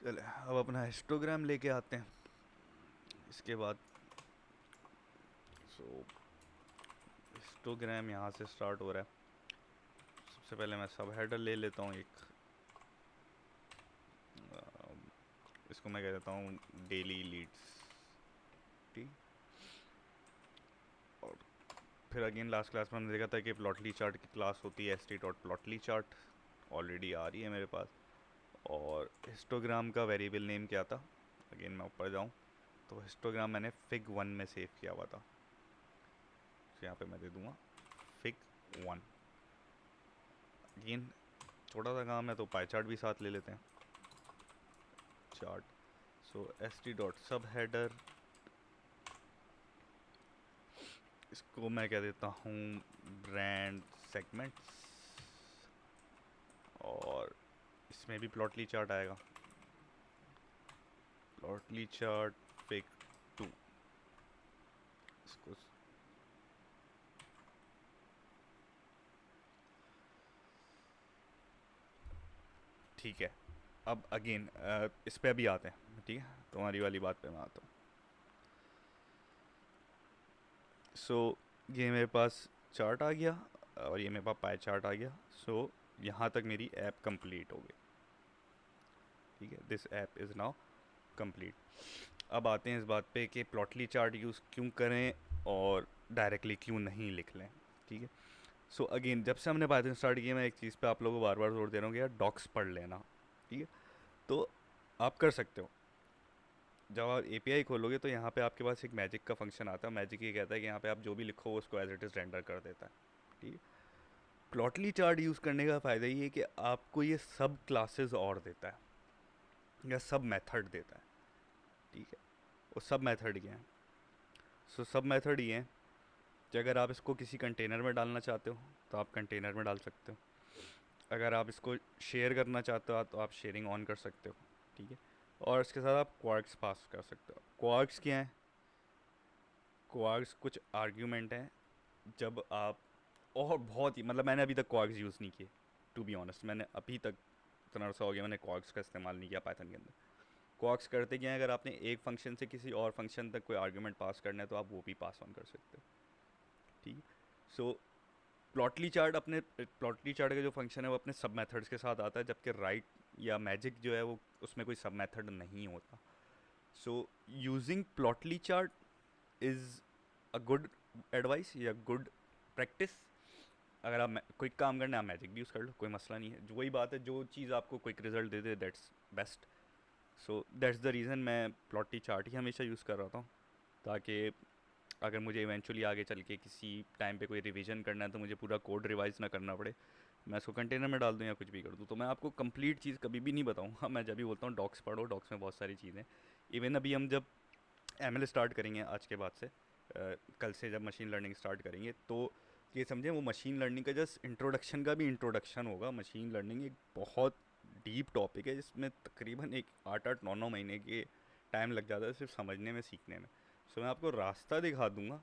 चले अब अपना हिस्टोग्राम लेके आते हैं इसके बाद। सो हिस्टोग्राम यहाँ से स्टार्ट हो रहा है। सबसे पहले मैं सब हेडर ले लेता हूँ एक, इसको मैं कह देता हूँ डेली लीड्स, ठीक। और फिर अगेन लास्ट क्लास में हमने देखा था कि प्लॉटली चार्ट की क्लास होती है st.plotly चार्ट, ऑलरेडी आ रही है मेरे पास। और हिस्टोग्राम का वेरिएबल नेम क्या था, अगेन मैं ऊपर जाऊँ तो हिस्टोग्राम मैंने fig1 में सेव किया हुआ था, तो यहाँ पे मैं दे दूँगा fig1। अगेन छोटा सा काम है तो पाई चार्ट भी साथ ले लेते हैं। चार्ट, सो st डॉट सब हेडर, इसको मैं कह देता हूँ ब्रांड सेगमेंट्स, और इसमें भी प्लॉटली चार्ट आएगा, प्लॉटली चार्ट पिक 2। इसको ठीक है। अब अगेन इस पे अभी आते हैं, ठीक है, तुम्हारी वाली बात पे मैं आता हूँ। सो ये मेरे पास चार्ट आ गया और ये मेरे पास पाई चार्ट आ गया। सो यहाँ तक मेरी ऐप कंप्लीट हो गई, ठीक है, this app is now complete. अब आते हैं इस बात पे कि प्लॉटली चार्ट यूज़ क्यों करें और डायरेक्टली क्यों नहीं लिख लें, ठीक है। सो अगेन जब से हमने पाइथन स्टार्ट किया, मैं एक चीज़ पे आप लोगों को बार बार जोर दे रहा हूँ कि यार डॉक्स पढ़ लेना, ठीक है। तो आप कर सकते हो, जब आप एपीआई खोलोगे तो यहाँ पे आपके पास एक मैजिक का फंक्शन आता है। मैजिक ये कहता है कि यहाँ पे आप जो भी लिखो उसको एज इट इज़ रेंडर कर देता है, ठीक है। प्लॉटली चार्ट यूज़ करने का फ़ायदा ये है कि आपको ये सब क्लासेस और देता है या सब मेथड देता है, ठीक है। वो सब मेथड ये हैं। सो सब मेथड ये हैं कि अगर आप इसको किसी कंटेनर में डालना चाहते हो तो आप कंटेनर में डाल सकते हो, अगर आप इसको शेयर करना चाहते हो तो आप शेयरिंग ऑन कर सकते हो, ठीक है। और इसके साथ आप क्वार्क्स पास कर सकते हो। क्वार्क्स क्या हैं? क्वार्क्स कुछ आर्ग्यूमेंट हैं जब आप, और बहुत ही मतलब मैंने अभी तक क्वार्क्स यूज़ नहीं किए, टू बी ऑनेस्ट। मैंने अभी तक इतना अर्सा हो गया मैंने क्वार्क्स का इस्तेमाल नहीं किया पाइथन के अंदर। क्वार्क्स करते क्या है, अगर आपने एक फंक्शन से किसी और फंक्शन तक कोई आर्ग्यूमेंट पास करना है तो आप वो भी पास ऑन कर सकते हो, ठीक है। सो प्लॉटली चार्ट का जो फंक्शन है वो अपने सब मेथड्स के साथ आता है, जबकि राइट या मैजिक जो है वो उसमें कोई सब मेथड नहीं होता। So using Plotly chart is a good advice या गुड प्रैक्टिस। अगर आप क्विक काम करना है आप मैजिक भी यूज़ कर लो, कोई मसला नहीं है। जो वही बात है, जो चीज़ आपको quick result they they that's best. So that's the reason मैं प्लॉटली चार्ट ही हमेशा यूज़ कर रहा था, ताकि अगर मुझे इवेंचुअली आगे चल के किसी टाइम पे कोई रिवीजन करना है तो मुझे पूरा कोड रिवाइज ना करना पड़े, मैं इसको कंटेनर में डाल दूँ या कुछ भी कर दूँ। तो मैं आपको कंप्लीट चीज़ कभी भी नहीं बताऊँगा। मैं जब भी बोलता हूँ डॉक्स पढ़ो, डॉक्स में बहुत सारी चीज़ें। इवन अभी हम जब एमएल स्टार्ट करेंगे आज के बाद से, कल से जब मशीन लर्निंग स्टार्ट करेंगे, तो ये समझें वो मशीन लर्निंग का जस्ट इंट्रोडक्शन का भी इंट्रोडक्शन होगा। मशीन लर्निंग एक बहुत डीप टॉपिक है जिसमें तकरीबन एक 8-8 9 महीने के टाइम लग जाता है सिर्फ समझने में, सीखने में। सो मैं आपको रास्ता दिखा दूंगा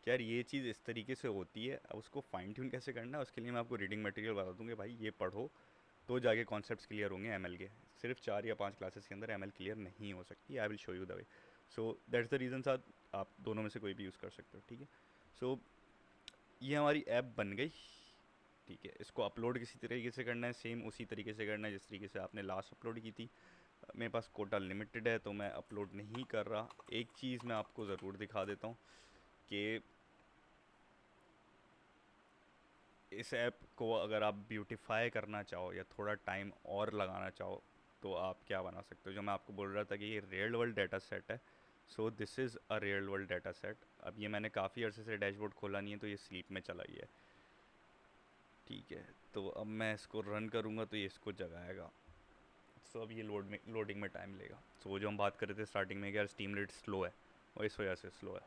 कि यार ये चीज़ इस तरीके से होती है, अब उसको फाइन ट्यून कैसे करना है उसके लिए मैं आपको रीडिंग मटेरियल बता दूंगा, भाई ये पढ़ो तो जाके कॉन्सेप्ट्स क्लियर होंगे एमएल के। सिर्फ 4 या 5 क्लासेस के अंदर एमएल क्लियर नहीं हो सकती। I will show you the way. So that's the reason साथ आप दोनों में से कोई भी यूज़ कर सकते हो, ठीक है। सो ये हमारी ऐप बन गई, ठीक है। इसको अपलोड किसी तरीके से करना है, सेम उसी तरीके से करना है जिस तरीके से आपने लास्ट अपलोड की थी। मेरे पास कोटा लिमिटेड है तो मैं अपलोड नहीं कर रहा। एक चीज़ मैं आपको ज़रूर दिखा देता हूँ कि इस ऐप को अगर आप ब्यूटीफाई करना चाहो या थोड़ा टाइम और लगाना चाहो तो आप क्या बना सकते हो। जो मैं आपको बोल रहा था कि ये रियल वर्ल्ड डाटा सेट है, so this is a real world data set. अब ये मैंने काफ़ी अर्से से डैशबोर्ड खोला नहीं है तो ये स्लीप में चला गया है, ठीक है। तो अब मैं इसको रन करूँगा तो ये इसको जगाएगा। सो अब ये लोडिंग में टाइम लेगा। सो वो जो हम बात कर रहे थे स्टार्टिंग में कि यार स्टीम रेट स्लो है, और इस वजह से स्लो है।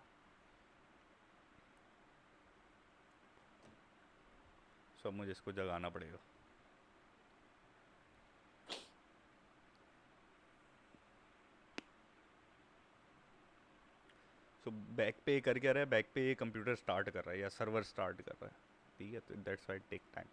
सो अब मुझे इसको जगाना पड़ेगा। सो बैक पे कर क्या रहा है, बैक पे ये कंप्यूटर स्टार्ट कर रहा है या सर्वर स्टार्ट कर रहा है, ठीक है। तो दैट्स वाई टेक टाइम।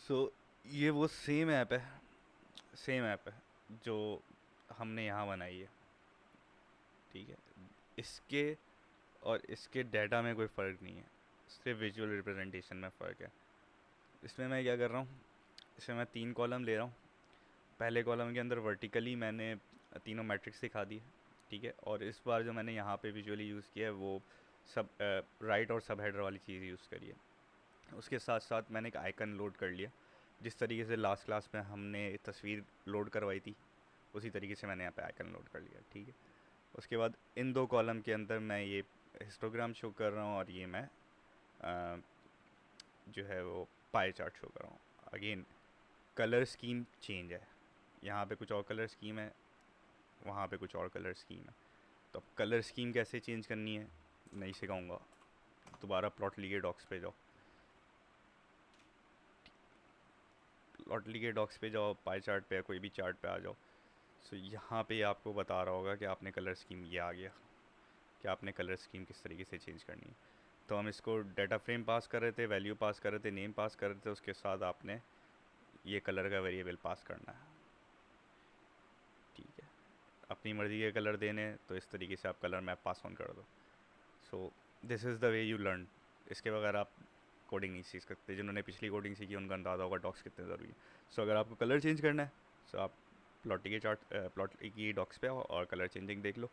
सो ये वो सेम ऐप है जो हमने यहाँ बनाई है, ठीक है। इसके और इसके डाटा में कोई फ़र्क नहीं है, सिर्फ विजुअल रिप्रेजेंटेशन में फ़र्क है। इसमें मैं क्या कर रहा हूँ, इसमें मैं 3 कॉलम ले रहा हूँ। पहले कॉलम के अंदर वर्टिकली मैंने तीनों मैट्रिक्स दिखा दी है, ठीक है। और इस बार जो मैंने यहाँ पे विजुअली यूज़ किया है वो सब राइट और सब हेडर वाली चीज़ यूज़ करी है। उसके साथ साथ मैंने एक आइकन लोड कर लिया, जिस तरीके से लास्ट क्लास में हमने तस्वीर लोड करवाई थी उसी तरीके से मैंने यहाँ पे आइकन लोड कर लिया, ठीक है। उसके बाद इन 2 कॉलम के अंदर मैं ये हिस्टोग्राम शो कर रहा हूँ और ये मैं अ, जो है वो पाई चार्ट शो कर रहा हूँ। अगेन कलर स्कीम चेंज है, यहाँ पे कुछ और कलर स्कीम है, वहाँ पे कुछ और कलर स्कीम है। तो अब कलर स्कीम कैसे चेंज करनी है नहीं सिखाऊंगा, दोबारा प्लॉटली के डॉक्स पे जाओ, प्लॉटली के डॉक्स पे जाओ, पाई चार्ट पे या कोई भी चार्ट पे आ जाओ। सो यहाँ पे आपको बता रहा होगा कि आपने कलर स्कीम, ये आ गया कि आपने कलर स्कीम किस तरीके से चेंज करनी है। तो हम इसको डाटा फ्रेम पास कर रहे थे, वैल्यू पास कर रहे थे, नेम पास कर रहे थे, उसके साथ आपने ये कलर का वेरिएबल पास करना है, ठीक है। अपनी मर्ज़ी के कलर देने तो इस तरीके से आप कलर मैप पास ऑन कर दो। सो this is the way you learn. इसके बगैर आप कोडिंग नहीं सीख सकते। जिन्होंने पिछली कोडिंग सीखी उनका अंदाज़ा होगा डॉक्स कितने ज़रूरी है। सो अगर आपको कलर चेंज करना है सो आप प्लॉटी के चार्ट प्लॉटी की डॉक्स पे आओ और कलर चेंजिंग देख लो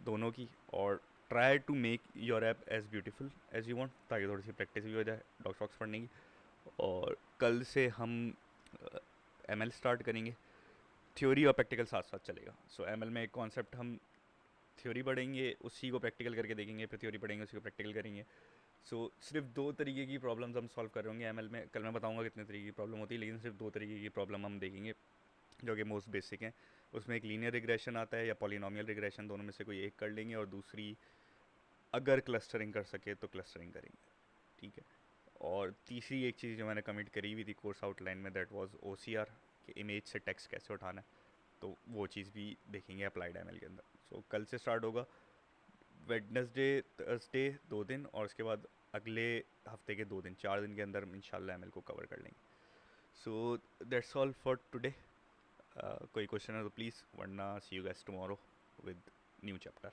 दोनों की, और try to make your app as beautiful as you want, ताकि थोड़ी सी प्रैक्टिस भी हो जाए डॉक्स वॉक्स पढ़ने की। और कल से हम एम एल स्टार्ट करेंगे, थ्योरी और प्रैक्टिकल साथ साथ चलेगा। सो एम एल में एक कॉन्सेप्ट हम थ्योरी पढ़ेंगे, उसी को प्रैक्टिकल करके देखेंगे, फिर थ्योरी पढ़ेंगे, उसी को प्रैक्टिकल करेंगे। सो सिर्फ 2 तरीके की प्रॉब्लम्स हम सॉल्व कर रहे होंगे एम एल में। कल मैं बताऊंगा कितने तरीके की प्रॉब्लम होती है, लेकिन सिर्फ 2 तरीके की प्रॉब्लम हम देखेंगे जो कि मोस्ट बेसिक हैं। उसमें एक लीनियर रिग्रेशन आता है या पॉलिनॉमियल रिग्रेशन, दोनों में से कोई एक कर लेंगे, और दूसरी अगर क्लस्टरिंग कर सके तो क्लस्टरिंग करेंगे, ठीक है। और तीसरी एक चीज़ जो मैंने कमिट करी हुई थी कोर्स आउटलाइन में, दैट वाज OCR, कि इमेज से टेक्स्ट कैसे उठाना है, तो वो चीज़ भी देखेंगे अप्लाइड एम के अंदर। सो कल से स्टार्ट होगा, वेडनेसडे थर्सडे 2 दिन, और उसके बाद अगले हफ्ते के 2 दिन, 4 दिन के अंदर इंशाल्लाह एम को कवर कर लेंगे। So that's all for today. कोई क्वेश्चन है तो प्लीज़, वरना see you guys tomorrow with new chapter.